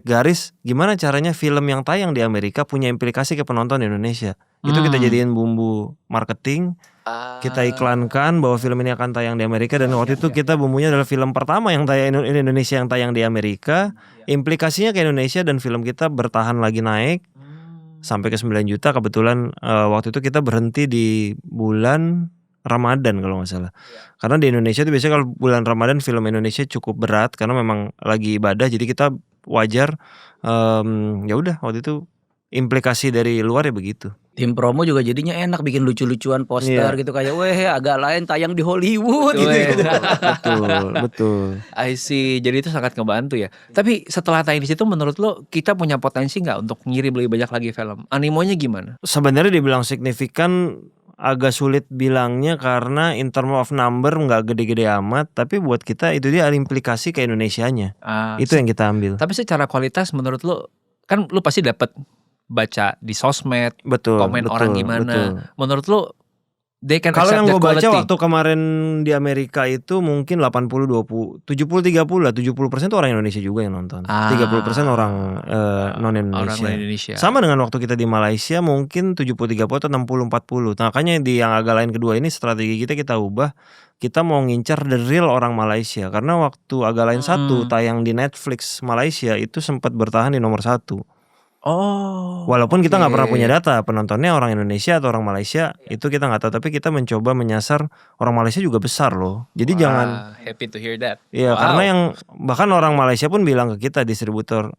garis gimana caranya film yang tayang di Amerika punya implikasi ke penonton di Indonesia. Itu kita jadiin bumbu marketing. Kita iklankan bahwa film ini akan tayang di Amerika. Dan waktu itu kita bumbunya adalah film pertama yang tayang di Indonesia yang tayang di Amerika. Implikasinya ke Indonesia, dan film kita bertahan lagi naik sampai ke 9 juta. Kebetulan waktu itu kita berhenti di bulan Ramadan kalau nggak salah. Karena di Indonesia itu biasanya kalau bulan Ramadan film Indonesia cukup berat karena memang lagi ibadah. Jadi kita wajar ya udah waktu itu implikasi dari luar ya begitu. Tim promo juga jadinya enak bikin lucu-lucuan poster gitu kayak agak lain tayang di Hollywood gitu. Betul. I see. Jadi itu sangat ngebantu ya. Tapi setelah tayang di situ menurut lo kita punya potensi nggak untuk ngirim lebih banyak lagi film? Animonya gimana? Sebenarnya dibilang signifikan agak sulit bilangnya karena in term of number nggak gede-gede amat. Tapi buat kita itu dia ada implikasi ke Indonesianya. Itu yang kita ambil. Tapi secara kualitas menurut lo, kan lo pasti dapat baca di sosmed, komen orang gimana. Betul. Menurut lo, they can kalau accept yang that gue baca quality? waktu kemarin di Amerika itu mungkin 80-20, 70-30 lah. 70% itu orang Indonesia juga yang nonton. 30% orang non Orang Indonesia. Indonesia. Sama dengan waktu kita di Malaysia mungkin 70-30 atau 60-40. Nah, makanya di yang agak lain kedua ini strategi kita ubah. Kita mau ngincar the real orang Malaysia. Karena waktu agak lain 1 tayang di Netflix Malaysia itu sempat bertahan di nomor 1. Walaupun kita nggak pernah punya data penontonnya orang Indonesia atau orang Malaysia, itu kita nggak tahu. Tapi kita mencoba menyasar orang Malaysia juga besar loh. Jadi jangan. Happy to hear that. Iya, karena yang bahkan orang Malaysia pun bilang ke kita distributor,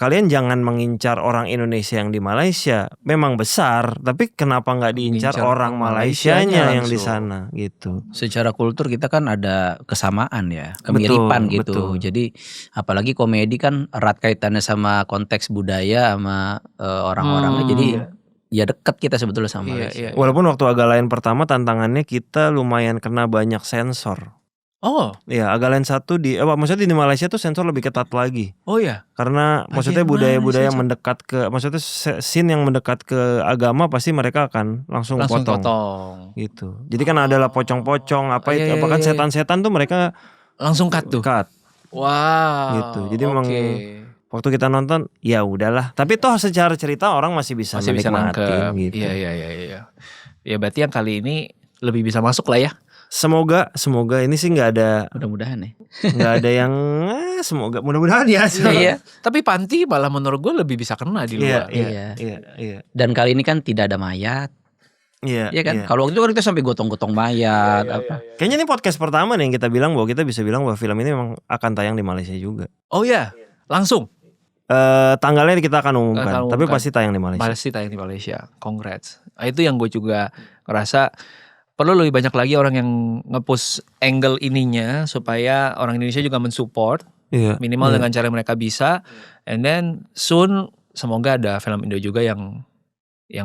kalian jangan mengincar orang Indonesia yang di Malaysia. Memang besar, tapi kenapa nggak diincar orang Malaysianya yang di sana gitu. Secara kultur kita kan ada kesamaan ya, kemiripan gitu. Jadi apalagi komedi kan erat kaitannya sama konteks budaya sama orang-orangnya. Jadi ya dekat kita sebetulnya sama Malaysia. Walaupun waktu agak lain pertama tantangannya kita lumayan kena banyak sensor. Iya, agak lain 1 maksudnya di Malaysia tuh sensor lebih ketat lagi. Karena maksudnya budaya-budaya yang mendekat ke, maksudnya scene yang mendekat ke agama pasti mereka akan langsung potong. Gitu. Jadi kan adalah pocong-pocong bahkan setan-setan tuh mereka langsung cut tuh. Wow. Gitu. Jadi memang waktu kita nonton ya udahlah. Tapi toh secara cerita orang masih bisa menikmati gitu. Iya. Ya berarti yang kali ini lebih bisa masuk lah ya. Semoga ini sih nggak ada, mudah-mudahan ya. Nggak ada yang semoga mudah-mudahan ya. Iya. Tapi Panti malah menurut gue lebih bisa kena di luar. Iya. Dan kali ini kan tidak ada mayat. Iya kan. Kalau waktu itu kan kita sampai gotong-gotong mayat apa. Kayaknya ini podcast pertama nih yang kita bilang bahwa kita bisa bilang bahwa film ini memang akan tayang di Malaysia juga. Oh ya, langsung. Tanggalnya kita akan umumkan, tapi pasti tayang di Malaysia. Pasti tayang di Malaysia. Congrats. Itu yang gue juga ngerasa perlu lebih banyak lagi orang yang nge-push angle ininya supaya orang Indonesia juga mensupport. Minimal dengan cara mereka bisa. And then soon semoga ada film Indo juga yang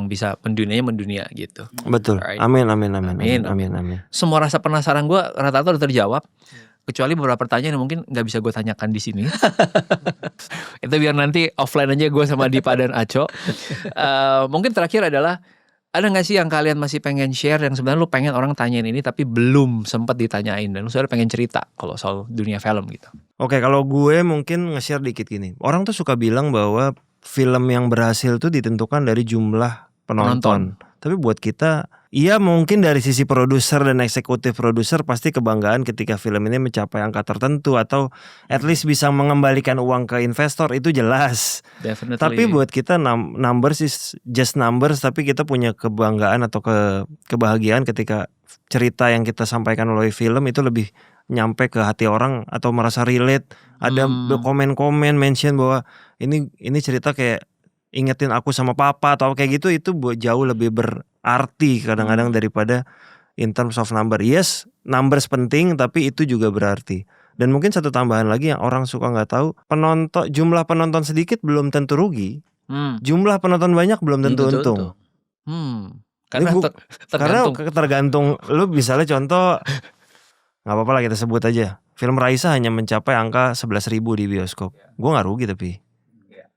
bisa mendunia gitu. Betul. Alright. Amin. Semua rasa penasaran gue rata-rata udah terjawab. Kecuali beberapa pertanyaan yang mungkin gak bisa gue tanyakan di sini. Itu biar nanti offline aja gue sama Dipa dan Aco. Mungkin terakhir adalah, ada gak sih yang kalian masih pengen share yang sebenarnya lu pengen orang tanyain ini tapi belum sempat ditanyain, dan lu sebenarnya pengen cerita kalau soal dunia film gitu? Oke, kalau gue mungkin nge-share dikit gini. Orang tuh suka bilang bahwa film yang berhasil tuh ditentukan dari jumlah penonton. Tapi buat kita, iya mungkin dari sisi produser dan eksekutif produser pasti kebanggaan ketika film ini mencapai angka tertentu atau at least bisa mengembalikan uang ke investor, itu jelas. Definitely. Tapi buat kita numbers is just numbers, tapi kita punya kebanggaan atau kebahagiaan ketika cerita yang kita sampaikan melalui film itu lebih nyampe ke hati orang atau merasa relate. Ada komen-komen mention bahwa ini cerita kayak ingetin aku sama papa atau kayak gitu, itu jauh lebih berarti kadang-kadang daripada in terms of number. Yes, numbers penting, tapi itu juga berarti. Dan mungkin satu tambahan lagi yang orang suka nggak tahu, jumlah penonton sedikit belum tentu rugi, jumlah penonton banyak belum tentu untung. Karena tergantung lu, misalnya contoh, nggak apa-apa lah kita sebut aja, film Raisa hanya mencapai angka 11.000 di bioskop, gue nggak rugi tapi.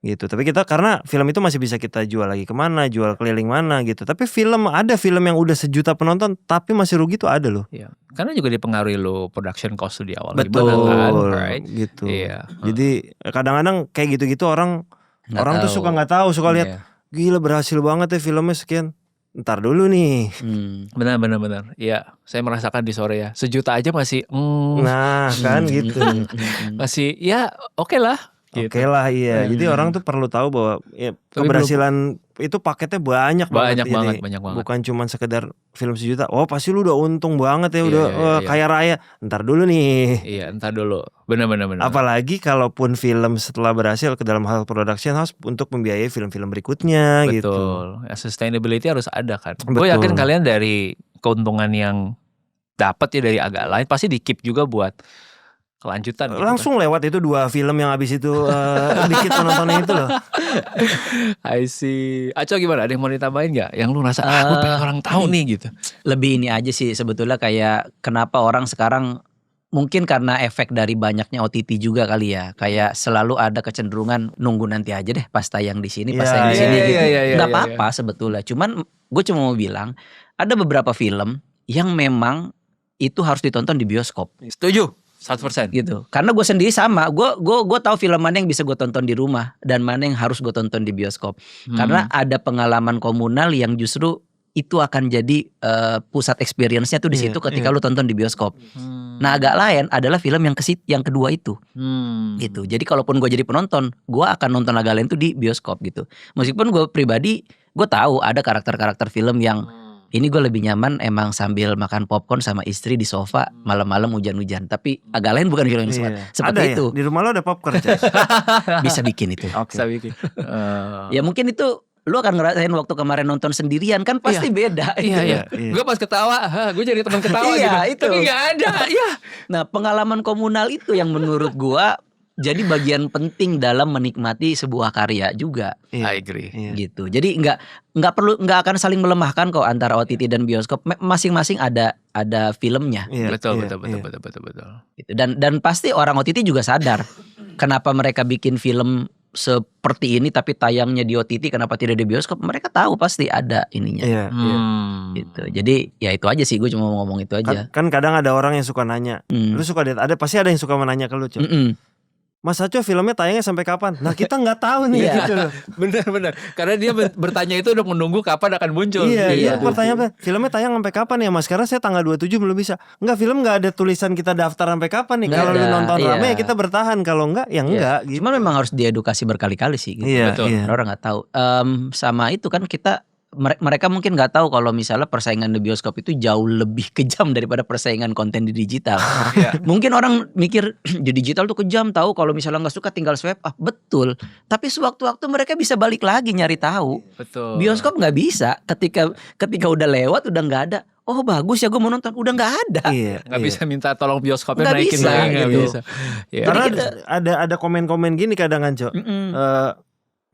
Gitu. Tapi kita karena film itu masih bisa kita jual lagi kemana, jual keliling mana gitu. Tapi ada film yang udah 1 juta penonton tapi masih rugi tuh ada loh. Iya. Karena juga dipengaruhi lo production cost di awal. Betul, gimana kan, right? Gitu. Iya. Jadi kadang-kadang kayak gitu-gitu orang tuh suka nggak tahu, suka lihat gila berhasil banget ya filmnya sekian. Ntar dulu nih. Benar. Iya, saya merasakan di sore ya. 1 juta aja masih. Nah kan gitu. Masih ya oke lah. Gitu. Oke lah, iya. Jadi orang tuh perlu tahu bahwa ya, keberhasilan itu paketnya banyak banget. Bukan cuma sekedar film 1 juta. Oh pasti lu udah untung banget ya, udah kaya raya. Ntar dulu nih. Iya, ntar dulu. Benar. Apalagi kalaupun film setelah berhasil ke dalam hal production house untuk membiayai film-film berikutnya. Betul. Gitu. Ya, sustainability harus ada kan. Gue yakin kalian dari keuntungan yang dapat ya dari agak lain pasti di-keep juga buat kelanjutan gitu. Langsung lewat itu 2 film yang abis itu dikit penontonnya itu loh. I see. Aco gimana? Ada yang mau ditambahin gak? Yang lu rasa gue pengen orang tahu nih gitu. Lebih ini aja sih sebetulnya, kayak kenapa orang sekarang, mungkin karena efek dari banyaknya OTT juga kali ya, kayak selalu ada kecenderungan nunggu nanti aja deh pas tayang di sini, pas tayang di sini gitu. Nggak apa-apa sebetulnya. Cuman gue cuma mau bilang ada beberapa film yang memang itu harus ditonton di bioskop. Setuju. 100% gitu. Karena gue sendiri sama, gue tahu film mana yang bisa gue tonton di rumah dan mana yang harus gue tonton di bioskop. Karena ada pengalaman komunal yang justru itu akan jadi pusat experience-nya tuh di situ ketika lu tonton di bioskop. Nah agak lain adalah film yang kedua itu, gitu. Jadi kalaupun gue jadi penonton, gue akan nonton agak lain tuh di bioskop gitu. Meskipun gue pribadi, gue tahu ada karakter-karakter film yang ini gue lebih nyaman emang sambil makan popcorn sama istri di sofa malam-malam hujan-hujan. Tapi agak lain bukan film yang seperti ada itu. Ya? Di rumah lo ada popcorn, Cez? Bisa bikin itu. Bisa bikin. Ya mungkin itu lu akan ngerasain waktu kemarin nonton sendirian kan pasti beda. Iya. Gue pas ketawa, gue jadi teman ketawa gitu. Itu. Tapi gak ada. Nah pengalaman komunal itu yang menurut gue jadi bagian penting dalam menikmati sebuah karya juga. I agree. Gitu. Jadi nggak akan saling melemahkan kok antara OTT dan bioskop. Masing-masing ada filmnya. Betul. Gitu. Dan pasti orang OTT juga sadar kenapa mereka bikin film seperti ini tapi tayangnya di OTT, kenapa tidak di bioskop. Mereka tahu pasti ada ininya. Gitu. Jadi ya itu aja sih, gue cuma mau ngomong itu aja. Kan kadang ada orang yang suka nanya. Lu suka lihat, pasti ada yang suka menanya ke lu, Cok. Mas Aco filmnya tayangnya sampai kapan? Nah kita nggak tahu nih gitu loh. Bener. Karena dia bertanya itu udah menunggu kapan akan muncul. Iya. Pertanyaan filmnya tayang sampai kapan ya Mas? Karena saya tanggal 27 belum bisa. Enggak, film nggak ada tulisan kita daftar sampai kapan nih. Kalau lu nonton rame ya kita bertahan. Kalau enggak ya enggak. Gitu. Cuman memang harus diedukasi berkali-kali sih. Gitu. Betul. Orang nggak tahu. Sama itu kan kita. Mereka mungkin nggak tahu kalau misalnya persaingan di bioskop itu jauh lebih kejam daripada persaingan konten di digital. Mungkin orang mikir di digital tuh kejam, tahu kalau misalnya nggak suka tinggal swipe. Betul. Tapi sewaktu-waktu mereka bisa balik lagi nyari tahu. Betul. Bioskop nggak bisa. Ketika udah lewat udah nggak ada. Oh bagus ya gue mau nonton, udah nggak ada. Nggak bisa minta tolong bioskopnya naikin lagi, nggak bisa. Karena ada komen-komen gini kadang kan, Cok.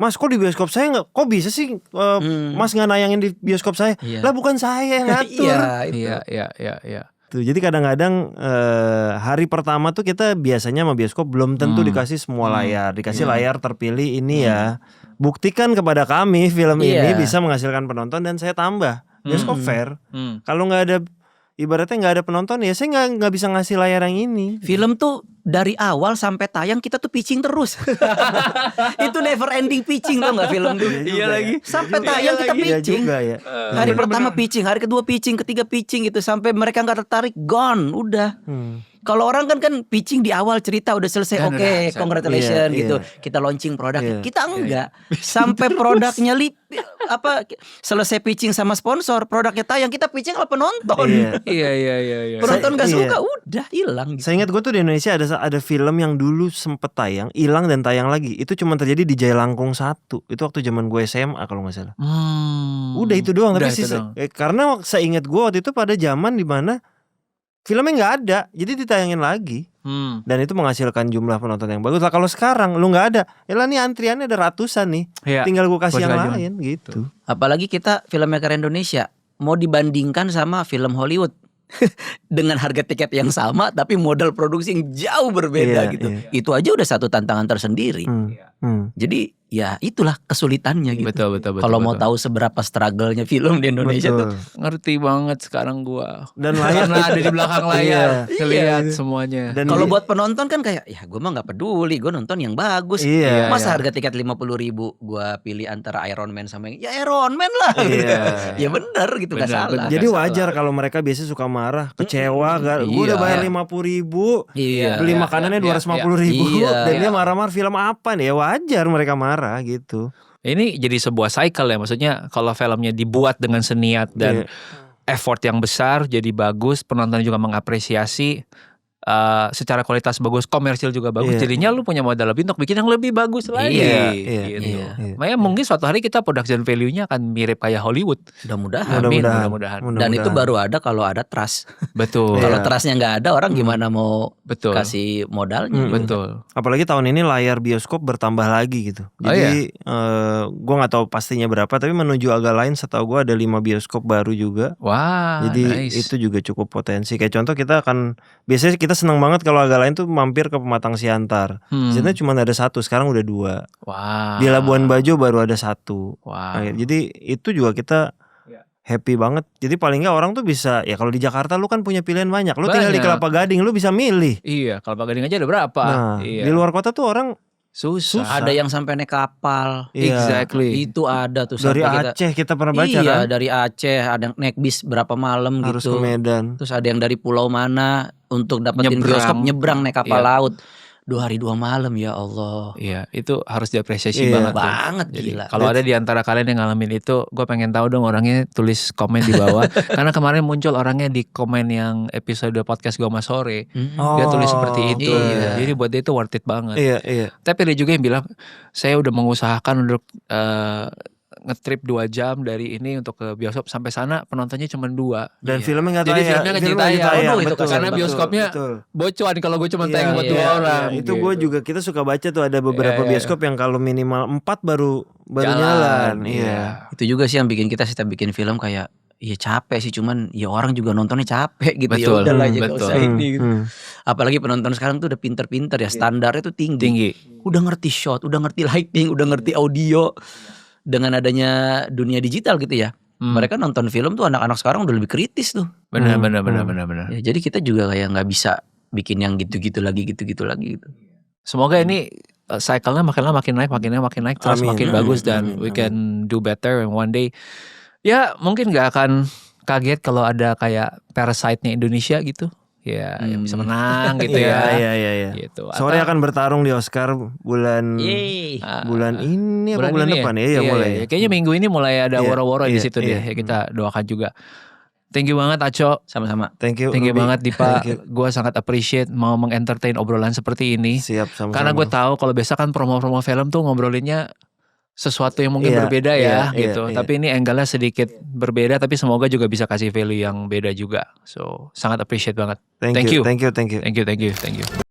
Mas kok di bioskop saya nggak, kok bisa sih Mas nggak nayangin di bioskop saya? Lah bukan saya yang ngatur. Iya. Tuh, jadi kadang-kadang hari pertama tuh kita biasanya sama bioskop belum tentu dikasih semua layar, dikasih layar terpilih ini ya. Buktikan kepada kami film ini bisa menghasilkan penonton dan saya tambah bioskop fair. Kalau nggak ada ibaratnya nggak ada penonton ya saya nggak bisa ngasih layar yang ini. Film tuh dari awal sampai tayang kita tuh pitching terus. Itu never ending pitching tau nggak film tuh. Iya lagi. Sampai tayang kita Iya pitching. juga ya. Hari pertama pitching, hari kedua pitching, ketiga pitching gitu sampai mereka nggak tertarik, gone, udah. Kalau orang kan pitching di awal cerita udah selesai, Dan oke, udah, congratulations iya, gitu. iya. Kita launching produk. Iya. Kita enggak. Sampai produknya selesai pitching sama sponsor, produknya tayang, kita pitching sama penonton. Iya. Iya. Penonton nggak Iya. suka, udah hilang gitu. Saya ingat gue tuh di Indonesia ada film yang dulu sempet tayang, hilang dan tayang lagi. Itu cuma terjadi di Jailangkung 1. Itu waktu zaman gue SMA kalau nggak salah. Udah itu doang. Udah Tapi itu doang. karena saya ingat gue waktu itu pada zaman dimana filmnya nggak ada, jadi ditayangin lagi. Dan itu menghasilkan jumlah penonton yang bagus. Lah kalau sekarang lu nggak ada, ya lah nih antriannya ada ratusan nih. Iya. Tinggal gue kasih Buat yang lanjutan. lain gitu. Apalagi kita filmmaker Indonesia mau dibandingkan sama film Hollywood. Dengan harga tiket yang sama tapi modal produksi yang jauh berbeda Iya, gitu. iya. Itu aja udah satu tantangan tersendiri. Jadi ya itulah kesulitannya gitu. Betul. Kalau mau tahu seberapa struggle-nya film di Indonesia tuh. Ngerti banget sekarang gua. Dan layar Karena ada di belakang layar, Iya. ngelihat semuanya. Dan Kalau buat penonton kan kayak ya gue mah nggak peduli, gue nonton yang bagus. Iya, Masa iya. harga tiket 50.000 gue pilih antara Iron Man sama yang ya Iron Man lah. Iya. Ya bener gitu nggak Bener, salah. bener. jadi Nggak wajar kalau mereka biasa suka marah, kecewa, gue udah Iya. bayar 50.000, Iya. beli makanannya 250.000, Iya. dan dia marah-marah film apa nih? Ya wajar mereka marah gitu. Ini jadi sebuah cycle ya, maksudnya kalau filmnya dibuat dengan seniat dan Iya. effort yang besar jadi bagus, penonton juga mengapresiasi, secara kualitas bagus, komersil juga bagus, Iya. jadinya lu punya modal lebih untuk bikin yang lebih bagus lagi. Iya, Gitu. iya. Makanya mungkin suatu hari kita production value-nya akan mirip kayak Hollywood. Mudah-mudahan. Amin, Mudah-mudahan. mudah-mudahan. Dan itu baru ada kalau ada trust. Betul. Iya. Kalau trustnya nggak ada, orang gimana mau Betul. kasih modalnya? Betul. Apalagi tahun ini layar bioskop bertambah lagi gitu. Oh, Jadi gue nggak tahu pastinya berapa, tapi menuju agak lain setahu gue ada 5 bioskop baru juga. Wah, Jadi nice. itu juga cukup potensi. Kayak contoh kita akan biasanya kita senang banget kalau agak lain tuh mampir ke Pematang Siantar. Biasanya cuma ada 1, sekarang udah 2. Wah. Di Labuan Bajo baru ada 1. Wah. Nah, jadi itu juga kita happy banget. Jadi paling nggak orang tuh bisa ya kalau di Jakarta lu kan punya pilihan banyak. Lu tinggal di Banyak. Kelapa Gading lu bisa milih. Iya, kalau Pak Gading aja ada berapa? Nah, Iya. di luar kota tuh orang susah. Ada yang sampai naik kapal. Iya. Exactly. Itu ada tuh dari sampai Aceh kita pernah baca iya, kan dari Aceh ada yang naik bis berapa malam harus gitu. ke Medan. Terus ada yang dari pulau mana untuk dapetin Nyebrang. bioskop nyebrang naik kapal Iya. laut. 2 hari 2 malam ya Allah. Iya, itu harus diapresiasi Iya. banget. tuh. Banget Jadi, gila. kalau ada di antara kalian yang ngalamin itu, gue pengen tahu dong orangnya, tulis komen di bawah. Karena kemarin muncul orangnya di komen yang episode podcast Goma Sore. Dia tulis seperti itu. iya. Jadi buat dia itu worth it banget. Iya. Tapi ada juga yang bilang, saya udah mengusahakan untuk ngetrip 2 jam dari ini untuk ke bioskop, sampai sana penontonnya cuma 2. Dan filmnya nggak Jadi tayang. filmnya nggak Filmnya tayang. nggak tayang, Aduh, itu betul, karena betul, bioskopnya betul. bocuan kalau gue cuma Iya, tayang buat iya, 2 orang. iya. Itu gitu. gue juga kita suka baca tuh ada beberapa Iya. bioskop yang kalau minimal 4 baru Jalan, jalan. Iya. Itu juga sih yang bikin kita setiap bikin film kayak iya capek sih, cuman ya orang juga nontonnya capek gitu. Betul, Ya udahlah aja nggak betul. usah ini gitu. Apalagi penonton sekarang tuh udah pinter-pinter ya, standarnya tuh tinggi. Udah ngerti shot, udah ngerti lighting, udah ngerti audio. Dengan adanya dunia digital gitu ya, mereka nonton film tuh anak-anak sekarang udah lebih kritis tuh. Benar. Ya, jadi kita juga kayak nggak bisa bikin yang gitu-gitu lagi gitu. Semoga ini cycle-nya makin lama makin naik terus Amin, makin amin, bagus dan amin, we amin. can do better and one day. Ya mungkin nggak akan kaget kalau ada kayak Parasite-nya Indonesia gitu. Ya yang bisa menang gitu ya. Iya. Gitu. Sore akan bertarung di Oscar bulan Yeay. bulan ini apa bulan ini depan ya? Iya, Iya, mulai. iya. Kayaknya minggu ini mulai ada Iya, woro-woro di iya, situ iya. deh. Ya, kita doakan juga. Thank you banget Aco. Sama-sama. Thank you. Thank you Ruby. banget Dipa. Thank you. Gue sangat appreciate mau mengentertain obrolan seperti ini. Siap sama-sama. Karena gue tahu kalau biasa kan promo-promo film tuh ngobrolinnya sesuatu yang mungkin Iya, berbeda ya iya, gitu. iya. Tapi ini angle-nya sedikit berbeda, tapi semoga juga bisa kasih value yang beda juga. So sangat appreciate banget. Thank Thank you. you. Thank you. Thank you.